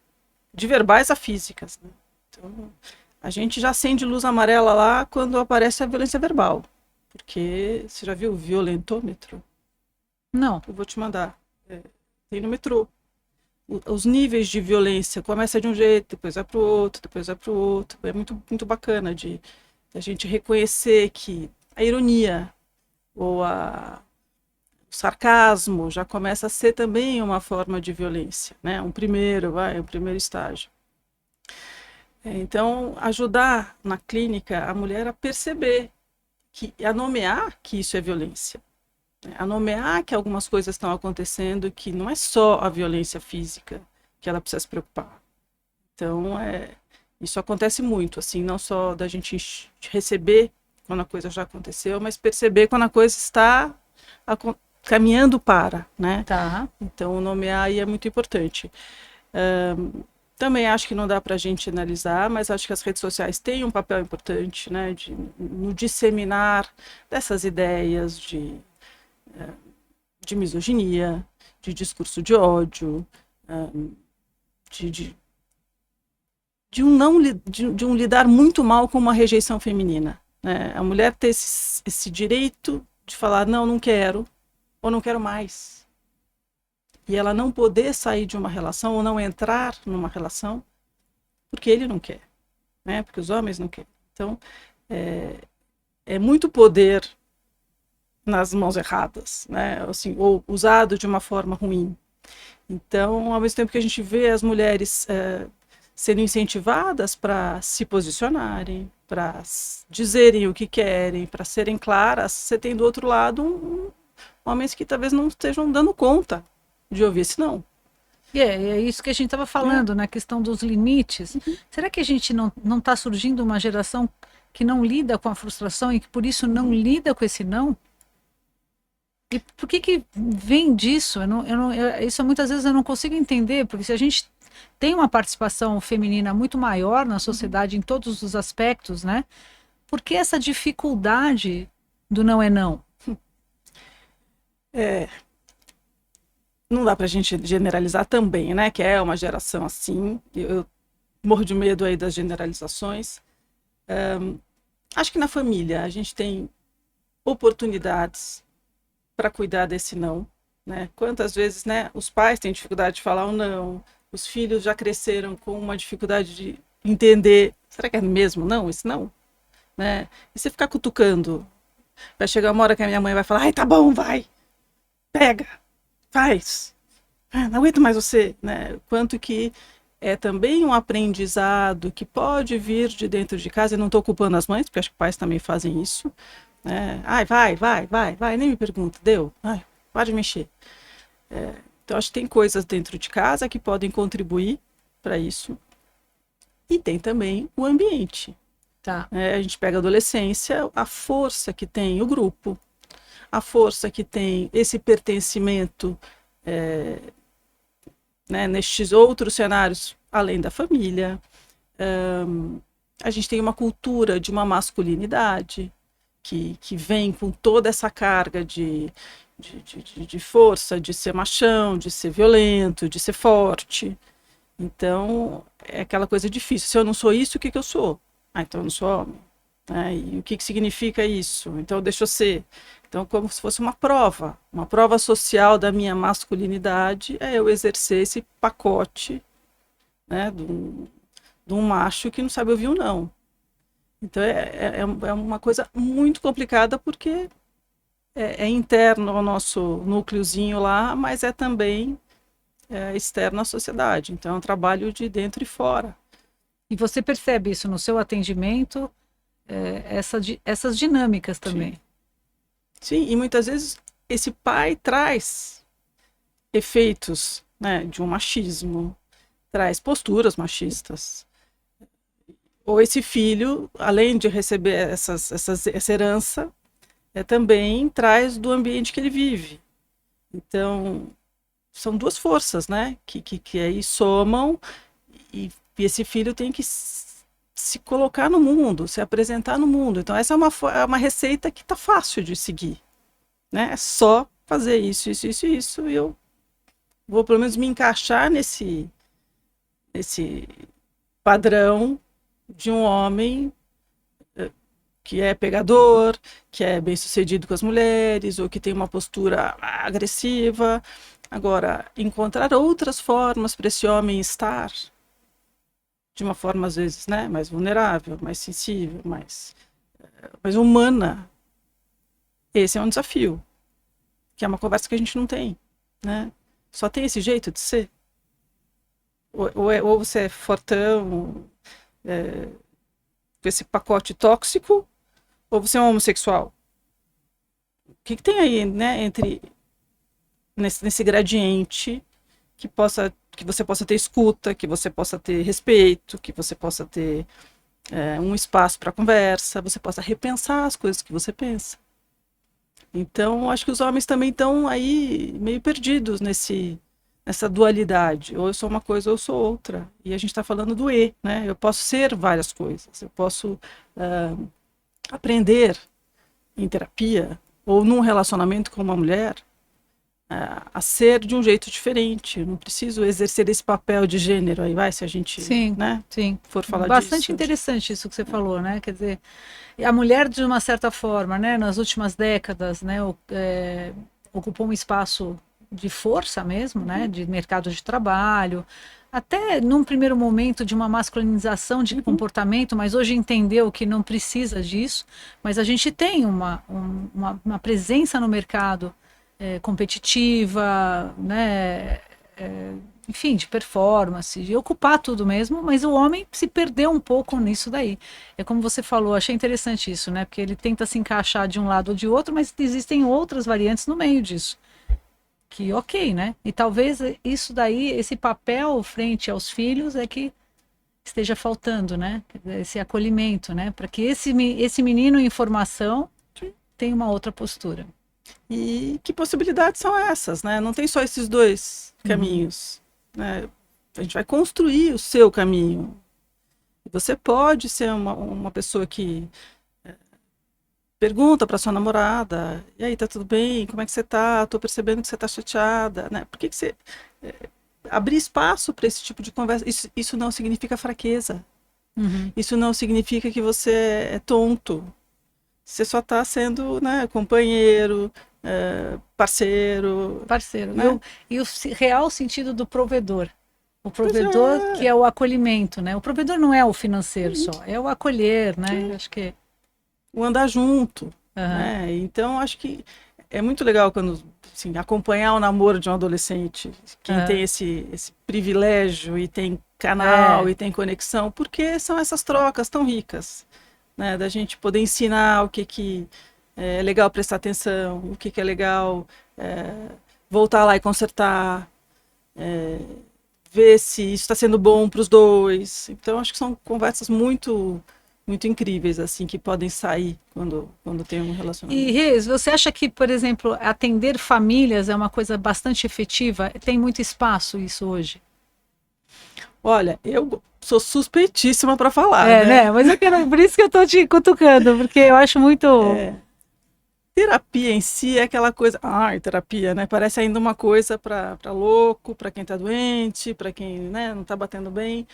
de verbais a físicas, né? Então, a gente já acende luz amarela lá quando aparece a violência verbal, porque você já viu o violentômetro? não. Eu vou te mandar. É, tem no metrô. Os níveis de violência começa de um jeito, depois vai para o outro, depois vai para o outro. É muito, muito bacana de a gente reconhecer que a ironia ou o sarcasmo já começa a ser também uma forma de violência, né? Um primeiro estágio. Então, ajudar na clínica a mulher a perceber a nomear que isso é violência, né? A nomear que algumas coisas estão acontecendo, que não é só a violência física que ela precisa se preocupar. Então, isso acontece muito, assim, não só da gente receber quando a coisa já aconteceu, mas perceber quando a coisa está caminhando para, né? Tá. Então, nomear aí é muito importante. Também acho que não dá para a gente analisar, mas acho que as redes sociais têm um papel importante, né, no disseminar dessas ideias de misoginia, de discurso de ódio, de, de, de um não de um lidar muito mal com uma rejeição feminina, né? A mulher ter esse direito de falar não, não quero ou não quero mais, e ela não poder sair de uma relação ou não entrar numa relação porque ele não quer, né? Porque os homens não querem. Então é muito poder nas mãos erradas, né? Assim, ou usado de uma forma ruim. Então, ao mesmo tempo que a gente vê as mulheres sendo incentivadas para se posicionarem, para dizerem o que querem, para serem claras, você tem do outro lado homens que talvez não estejam dando conta de ouvir esse não. E é isso que a gente estava É. falando, na questão dos limites. Será que a gente não está surgindo uma geração que não lida com a frustração e que por isso não lida com esse não? E por que que vem disso? Isso muitas vezes eu não consigo entender, porque se a gente tem uma participação feminina muito maior na sociedade em todos os aspectos, né? Por que essa dificuldade do não é não? É, não dá para a gente generalizar também, né? Que é uma geração assim. Eu morro de medo aí das generalizações. Acho que na família a gente tem oportunidades para cuidar desse não, né? Quantas vezes, né, os pais têm dificuldade de falar o não, os filhos já cresceram com uma dificuldade de entender, será que é mesmo não, esse não, né? E você ficar cutucando, vai chegar uma hora que a minha mãe vai falar, ai, tá bom, vai, pega, faz, não aguento mais você, né? Quanto que é também um aprendizado que pode vir de dentro de casa, e não estou culpando as mães, porque acho que pais também fazem isso, né? Ai, vai, nem me pergunta, deu, ai, para de mexer. Então, acho que tem coisas dentro de casa que podem contribuir para isso. E tem também o ambiente, Tá. né? A gente pega a adolescência, a força que tem o grupo, a força que tem esse pertencimento, né, nestes outros cenários, além da família. A gente tem uma cultura de uma masculinidade que vem com toda essa carga de força, de ser machão, de ser violento, de ser forte. Então, é aquela coisa difícil. Se eu não sou isso, o que, que eu sou? Ah, então eu não sou homem. Né? E o que, que significa isso? Então, deixa eu ser. Então, como se fosse uma prova social da minha masculinidade é eu exercer esse pacote, né, de um macho que não sabe ouvir um não. Então, é uma coisa muito complicada porque é interno ao nosso núcleozinho lá, mas é também externo à sociedade. Então, é um trabalho de dentro e fora. E você percebe isso no seu atendimento, essas dinâmicas Sim. também. Sim, e muitas vezes esse pai traz efeitos, né, de um machismo, traz posturas machistas. Ou esse filho, além de receber essa herança, também traz do ambiente que ele vive. Então, são duas forças, né, que aí somam e esse filho tem que se colocar no mundo, se apresentar no mundo. Então, essa é uma receita que está fácil de seguir, né? É só fazer isso, isso, isso, isso, e eu vou pelo menos me encaixar nesse padrão de um homem que é pegador, que é bem-sucedido com as mulheres, ou que tem uma postura agressiva. Agora, encontrar outras formas para esse homem estar de uma forma, às vezes, né, mais vulnerável, mais sensível, mais humana, esse é um desafio, que é uma conversa que a gente não tem, né? Só tem esse jeito de ser. Ou você é fortão, com esse pacote tóxico, ou você é um homossexual. O que tem aí, né, nesse gradiente que você possa ter escuta, que você possa ter respeito, que você possa ter um espaço para conversa, você possa repensar as coisas que você pensa. Então, acho que os homens também estão aí meio perdidos nessa dualidade. Ou eu sou uma coisa ou eu sou outra. E a gente está falando do E, né? Eu posso ser várias coisas. Eu posso aprender em terapia ou num relacionamento com uma mulher a ser de um jeito diferente. Eu não preciso exercer esse papel de gênero aí, se a gente, Sim, né, sim. for falar Bastante disso. interessante isso que você falou, né? Quer dizer, a mulher, de uma certa forma, né, nas últimas décadas, né, ocupou um espaço de força mesmo, né, de mercado de trabalho, até num primeiro momento de uma masculinização de comportamento, mas hoje entendeu que não precisa disso, mas a gente tem uma presença no mercado competitiva, né, enfim, de performance, de ocupar tudo mesmo, mas o homem se perdeu um pouco nisso daí. É como você falou, achei interessante isso, né? Porque ele tenta se encaixar de um lado ou de outro, mas existem outras variantes no meio disso. Que ok, né? E talvez isso daí, esse papel frente aos filhos é que esteja faltando, né? Esse acolhimento, né? Para que esse menino em formação tenha uma outra postura. E que possibilidades são essas, né? Não tem só esses dois caminhos, né? A gente vai construir o seu caminho. Você pode ser uma pessoa que pergunta para sua namorada: e aí, tá tudo bem? Como é que você tá? Tô percebendo que você tá chateada, né? Por que você abrir espaço para esse tipo de conversa? Isso não significa fraqueza. Isso não significa que você é tonto. Você só está sendo, né, companheiro, parceiro. Parceiro. Né? E o real sentido do provedor. O provedor que é o acolhimento, né? O provedor não é o financeiro só, é o acolher, né? Acho que o andar junto, né? Então acho que é muito legal quando, assim, acompanhar o namoro de um adolescente, quem tem esse privilégio e tem canal e tem conexão, porque são essas trocas tão ricas, né? Da gente poder ensinar o que é legal prestar atenção, o que é legal voltar lá e consertar, ver se isso está sendo bom para os dois. Então acho que são conversas muito incríveis, assim, que podem sair quando tem um relacionamento. E, Reis, você acha que, por exemplo, atender famílias é uma coisa bastante efetiva? Tem muito espaço isso hoje? Olha, eu sou suspeitíssima para falar, né? Mas por isso que eu tô te cutucando, porque eu acho muito... Terapia em si é aquela coisa... terapia, né? Parece ainda uma coisa para louco, para quem está doente, para quem, né, não está batendo bem.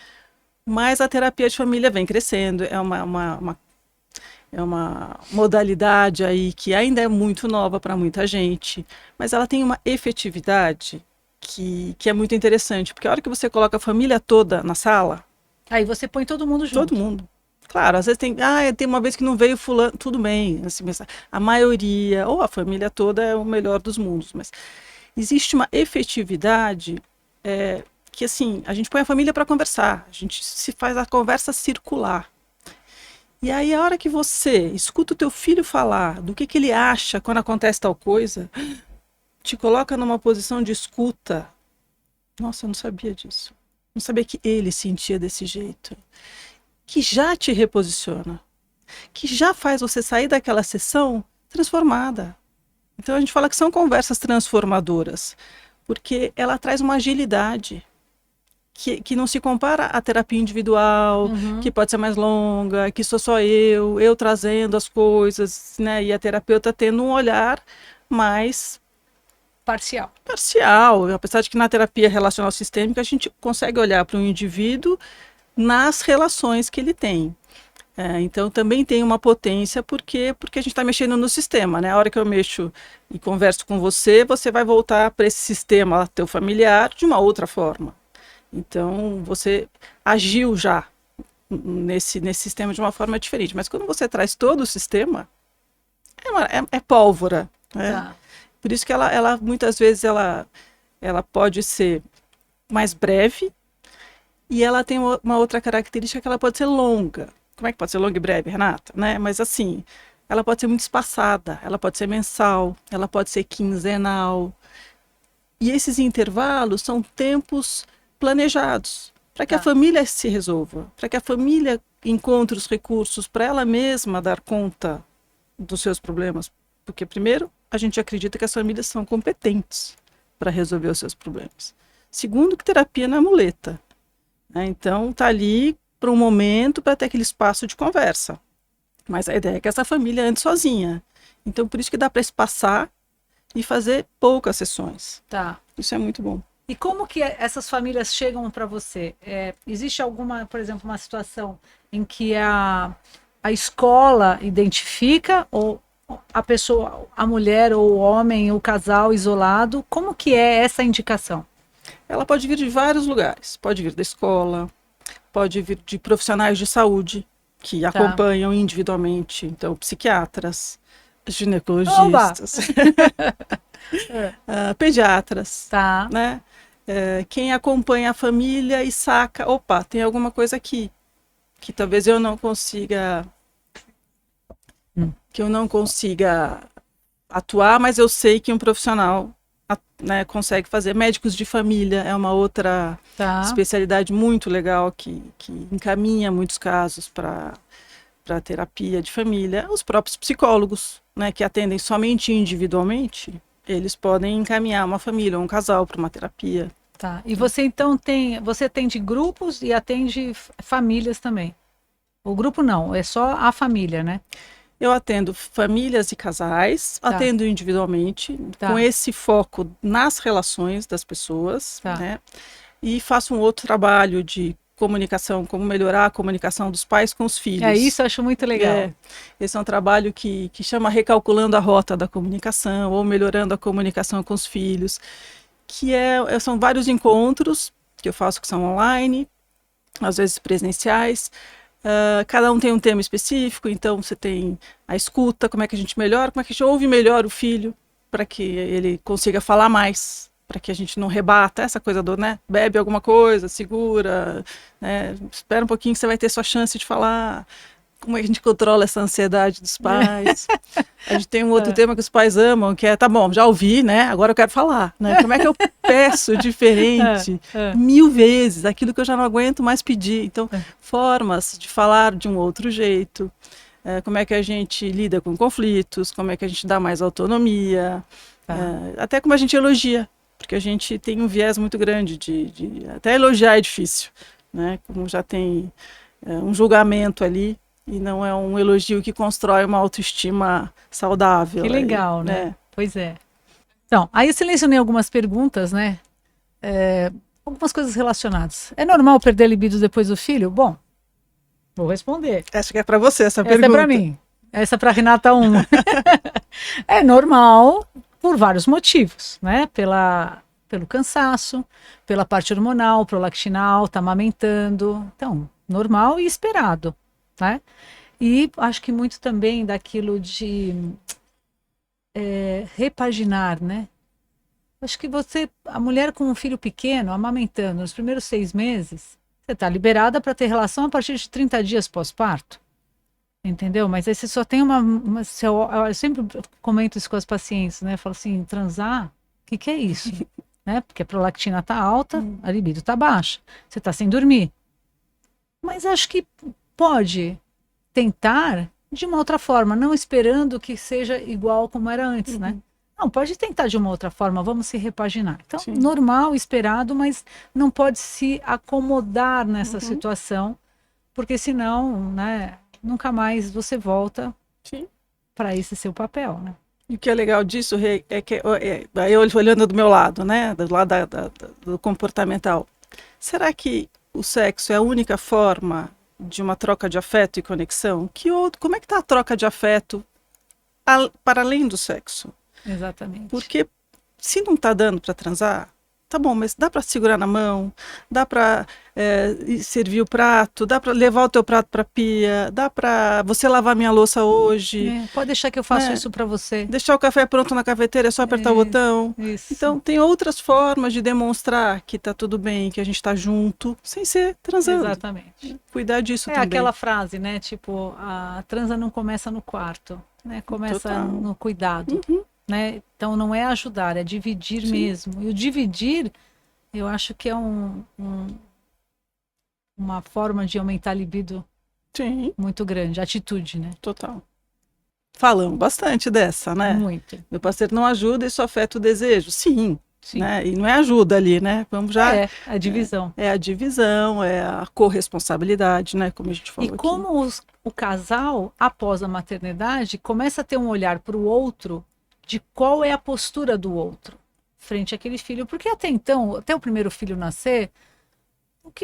Mas a terapia de família vem crescendo, é uma modalidade aí que ainda é muito nova para muita gente, mas ela tem uma efetividade que é muito interessante, porque a hora que você coloca a família toda na sala... Aí você põe todo mundo junto. Todo mundo. Claro, às vezes tem uma vez que não veio fulano, tudo bem, assim, a maioria, ou a família toda é o melhor dos mundos, mas existe uma efetividade que, assim, a gente põe a família para conversar, a gente se faz a conversa circular. E aí, a hora que você escuta o teu filho falar do que ele acha quando acontece tal coisa, te coloca numa posição de escuta. Nossa, eu não sabia disso. Não sabia que ele sentia desse jeito. Que já te reposiciona. Que já faz você sair daquela sessão transformada. Então, a gente fala que são conversas transformadoras, porque ela traz uma agilidade que não se compara à terapia individual, Uhum. que pode ser mais longa, que sou só eu trazendo as coisas, né? E a terapeuta tendo um olhar mais Parcial. parcial, apesar de que na terapia relacional sistêmica a gente consegue olhar para um indivíduo nas relações que ele tem. Então também tem uma potência porque a gente está mexendo no sistema, né? A hora que eu mexo e converso com você, você vai voltar para esse sistema teu familiar de uma outra forma. Então você agiu já nesse sistema de uma forma diferente. Mas quando você traz todo o sistema, é pólvora, né? Tá. Por isso que ela muitas vezes ela pode ser mais breve e ela tem uma outra característica que ela pode ser longa. Como é que pode ser longa e breve, Renata? Né? Mas assim, ela pode ser muito espaçada, ela pode ser mensal, ela pode ser quinzenal. E esses intervalos são tempos planejados para que a Tá. família se resolva, para que a família encontre os recursos para ela mesma dar conta dos seus problemas. Porque, primeiro, a gente acredita que as famílias são competentes para resolver os seus problemas. Segundo, que terapia não é muleta. Né? Então, está ali para um momento, para ter aquele espaço de conversa. Mas a ideia é que essa família ande sozinha. Então, por isso que dá para espaçar e fazer poucas sessões. Tá. Isso é muito bom. E como que essas famílias chegam para você? Existe alguma, por exemplo, uma situação em que a escola identifica ou a pessoa, a mulher ou o homem, o casal isolado, como que é essa indicação? Ela pode vir de vários lugares. Pode vir da escola, pode vir de profissionais de saúde que Tá. acompanham individualmente. Então, psiquiatras, ginecologistas, pediatras, Tá. né? Quem acompanha a família e saca, opa, tem alguma coisa aqui que talvez eu não consiga atuar, mas eu sei que um profissional, né, consegue fazer. Médicos de família é uma outra especialidade muito legal que encaminha muitos casos para terapia de família. Os próprios psicólogos, né, que atendem somente individualmente, eles podem encaminhar uma família ou um casal para uma terapia. Tá. E você então você atende grupos e atende famílias também? O grupo não, é só a família, né? Eu atendo famílias e casais, atendo individualmente, com esse foco nas relações das pessoas, né? E faço um outro trabalho de comunicação, como melhorar a comunicação dos pais com os filhos. Isso eu acho muito legal. Esse é um trabalho que chama Recalculando a Rota da Comunicação, ou Melhorando a Comunicação com os Filhos, que são vários encontros que eu faço que são online, às vezes presenciais. Cada um tem um tema específico, então você tem a escuta, como é que a gente melhora, como é que a gente ouve melhor o filho, para que ele consiga falar mais, para que a gente não rebata essa coisa do, né, bebe alguma coisa, segura, né, espera um pouquinho que você vai ter sua chance de falar. Como é que a gente controla essa ansiedade dos pais? A gente tem um outro tema que os pais amam, que é, tá bom, já ouvi, né? Agora eu quero falar, né? Como é que eu peço diferente 1000 vezes aquilo que eu já não aguento mais pedir? Então, formas de falar de um outro jeito. Como é que a gente lida com conflitos? Como é que a gente dá mais autonomia? Até como a gente elogia, porque a gente tem um viés muito grande até elogiar é difícil, né? Como já tem um julgamento ali. E não é um elogio que constrói uma autoestima saudável. Que legal, né? Pois é. Então, aí eu selecionei algumas perguntas, né? Algumas coisas relacionadas. É normal perder a libido depois do filho? Bom, vou responder. Acho que é para você essa pergunta. Essa é para mim. Essa é para Renata 1. É normal por vários motivos, né? Pelo cansaço, pela parte hormonal, prolactina alta, amamentando. Então, normal e esperado. Né? E acho que muito também daquilo de repaginar, né? Acho que a mulher com um filho pequeno, amamentando nos primeiros 6 meses, você está liberada para ter relação a partir de 30 dias pós-parto. Entendeu? Mas aí você só tem eu sempre comento isso com as pacientes, né? Eu falo assim, transar, o que é isso? Né? Porque a prolactina está alta, a libido está baixa. Você está sem dormir. Mas acho que pode tentar de uma outra forma, não esperando que seja igual como era antes, né? Não, pode tentar de uma outra forma, vamos se repaginar. Então, Sim. normal, esperado, mas não pode se acomodar nessa Uhum. situação, porque senão, né, nunca mais você volta Sim. para esse seu papel, né? E o que é legal disso, Rê, é que aí eu olhando do meu lado, né, do lado do comportamental, será que o sexo é a única forma de uma troca de afeto e conexão? Como é que está a troca de afeto para além do sexo? Exatamente. Porque se não está dando para transar, tá bom, mas dá para segurar na mão, dá para servir o prato, dá para levar o teu prato para a pia, dá para você lavar minha louça hoje, Pode deixar que eu faço né? isso para você. Deixar o café pronto na cafeteira, é só apertar o botão. Isso. Então, tem outras formas de demonstrar que tá tudo bem, que a gente tá junto, sem ser transando. Exatamente. Cuidar disso É também. aquela frase, né? Tipo, a transa não começa no quarto, né? Começa Total. no cuidado, né? Então não é ajudar, é dividir Sim. mesmo. E o dividir, eu acho que é uma forma de aumentar a libido Sim, muito grande, atitude, né? total. Falamos bastante dessa, né? Muito. Meu parceiro não ajuda, isso afeta o desejo. Sim, Sim. né? E não é ajuda ali, né? Vamos já. É a divisão. É a divisão, é a corresponsabilidade, né? Como a gente falou E aqui. como o casal, após a maternidade, começa a ter um olhar para o outro de qual é a postura do outro frente àquele filho. Porque até então, até o primeiro filho nascer,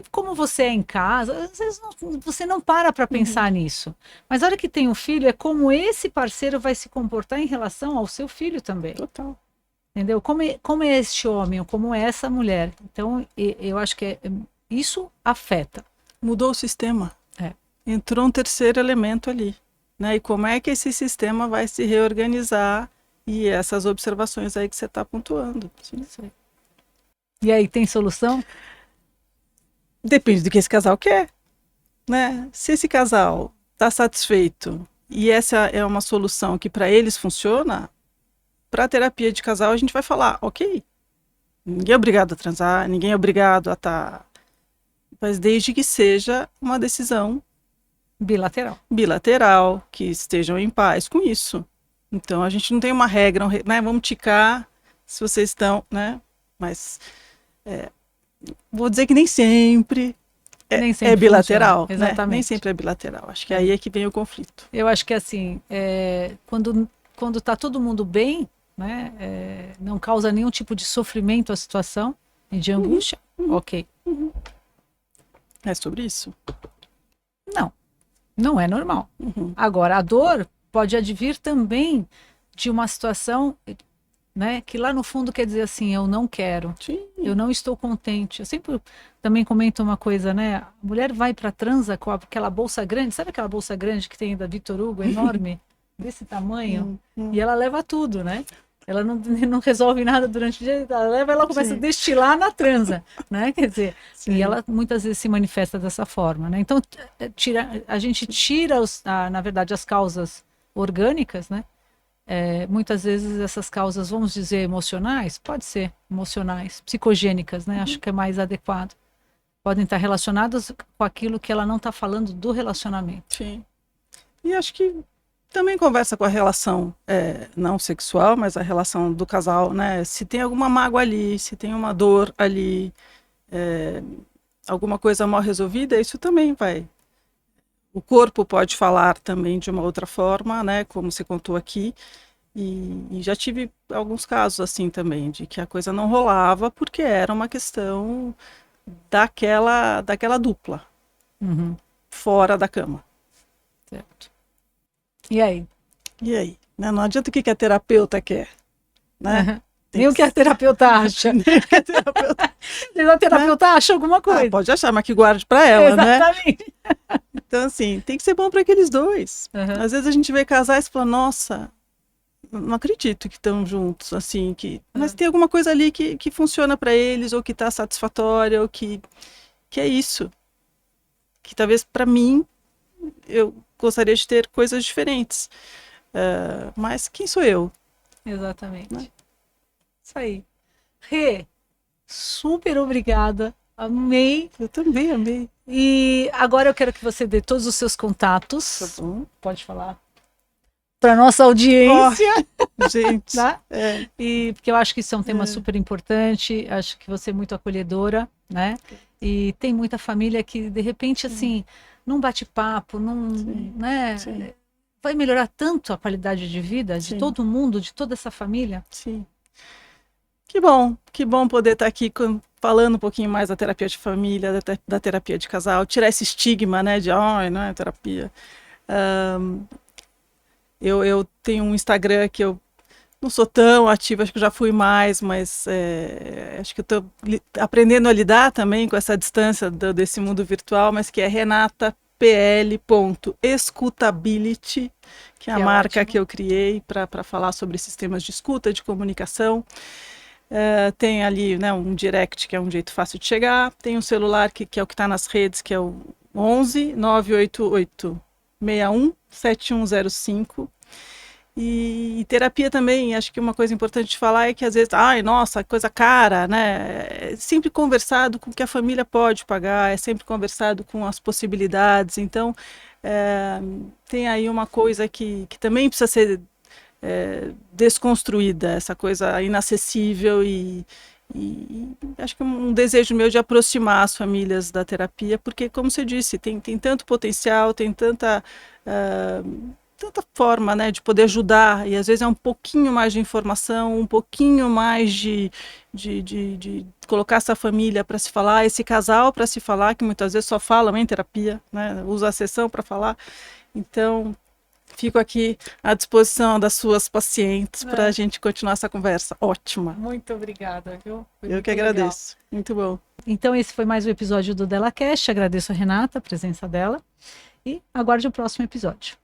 como você é em casa, às vezes você não para pensar nisso. Mas a hora que tem um filho, é como esse parceiro vai se comportar em relação ao seu filho também. Total. Entendeu? Como é este homem, ou como é essa mulher. Então, eu acho que isso afeta. Mudou o sistema. É. Entrou um terceiro elemento ali, né? E como é que esse sistema vai se reorganizar? E essas observações aí que você está pontuando. Sim. E aí, tem solução? Depende do que esse casal quer, né? Se esse casal está satisfeito e essa é uma solução que para eles funciona, para a terapia de casal a gente vai falar, ok, ninguém é obrigado a transar, ninguém é obrigado a estar... Mas desde que seja uma decisão bilateral, que estejam em paz com isso. Então a gente não tem uma regra, né? Vamos ticar se vocês estão, né? Mas vou dizer que nem sempre é bilateral, funciona. Exatamente. Né? Nem sempre é bilateral. Acho que aí é que vem o conflito. Eu acho que assim, quando está todo mundo bem, né? Não causa nenhum tipo de sofrimento a situação e de angústia, ok. É sobre isso? Não é normal. Agora, a dor pode advir também de uma situação, né, que lá no fundo quer dizer assim, eu não quero, Sim. eu não estou contente. Eu sempre também comento uma coisa, né? A mulher vai para transa com aquela bolsa grande, sabe aquela bolsa grande que tem da Vitor Hugo, enorme, desse tamanho, e ela leva tudo, né? Ela não resolve nada durante o dia, ela leva, ela começa a destilar na transa, né? Quer dizer, e ela muitas vezes se manifesta dessa forma, né? Então, a gente tira, na verdade, as causas orgânicas, né? Muitas vezes essas causas, vamos dizer, emocionais, pode ser emocionais, psicogênicas, né? Acho que é mais adequado. Podem estar relacionadas com aquilo que ela não está falando do relacionamento. Sim. E acho que também conversa com a relação não sexual, mas a relação do casal, né? Se tem alguma mágoa ali, se tem uma dor ali, alguma coisa mal resolvida, isso também vai. O corpo pode falar também de uma outra forma, né? Como você contou aqui. E já tive alguns casos assim também, de que a coisa não rolava porque era uma questão daquela dupla, fora da cama. Certo. E aí? E aí? Né? Não adianta o que a terapeuta quer. Né? Nem o que a terapeuta acha. Nem a terapeuta acha alguma coisa. Pode achar, mas que guarde para ela, Exatamente. Né? Então, assim, tem que ser bom para aqueles dois. Às vezes a gente vê casais e fala, nossa, não acredito que estão juntos, assim, mas tem alguma coisa ali que funciona para eles, ou que está satisfatória, ou que é isso. Que talvez para mim, eu gostaria de ter coisas diferentes. Mas quem sou eu? Exatamente. Né? Isso aí. Rê, super obrigada. Amei. Eu também amei. E agora eu quero que você dê todos os seus contatos. Tá bom. Pode falar. para nossa audiência, Gente, tá? é, E porque eu acho que isso é um tema É. super importante, acho que você é muito acolhedora, né? E tem muita família que, de repente, assim, num bate-papo, sim, né? sim, Vai melhorar tanto a qualidade de vida de sim, todo mundo, de toda essa família. sim. Que bom poder estar aqui falando um pouquinho mais da terapia de família, da terapia de casal, tirar esse estigma, né, de, ai, não é terapia. Eu tenho um Instagram que eu não sou tão ativa, acho que eu já fui mais, mas acho que eu estou aprendendo a lidar também com essa distância desse mundo virtual, mas que é renatapl.escutability, que é a Que é marca ótimo. que eu criei para falar sobre sistemas de escuta, de comunicação. Tem ali, né, um direct, que é um jeito fácil de chegar. Tem um celular, que é o que está nas redes, que é o 11 988 61 7105. E terapia também, acho que uma coisa importante de falar é que às vezes, ai, nossa, coisa cara, né? É sempre conversado com o que a família pode pagar, é sempre conversado com as possibilidades. Então, tem aí uma coisa que também precisa ser desconstruída, essa coisa inacessível e acho que um desejo meu de aproximar as famílias da terapia, porque, como você disse, tem tanto potencial, tem tanta forma, né, de poder ajudar, e às vezes é um pouquinho mais de informação, um pouquinho mais de colocar essa família para se falar, esse casal para se falar, que muitas vezes só falam em terapia, né, usa a sessão para falar. Então, fico aqui à disposição das suas pacientes para a gente continuar essa conversa ótima. Muito obrigada, viu? Foi Eu muito que legal. agradeço. Muito bom. Então, esse foi mais um episódio do DelaCast. Agradeço a Renata, a presença dela. E aguarde o próximo episódio.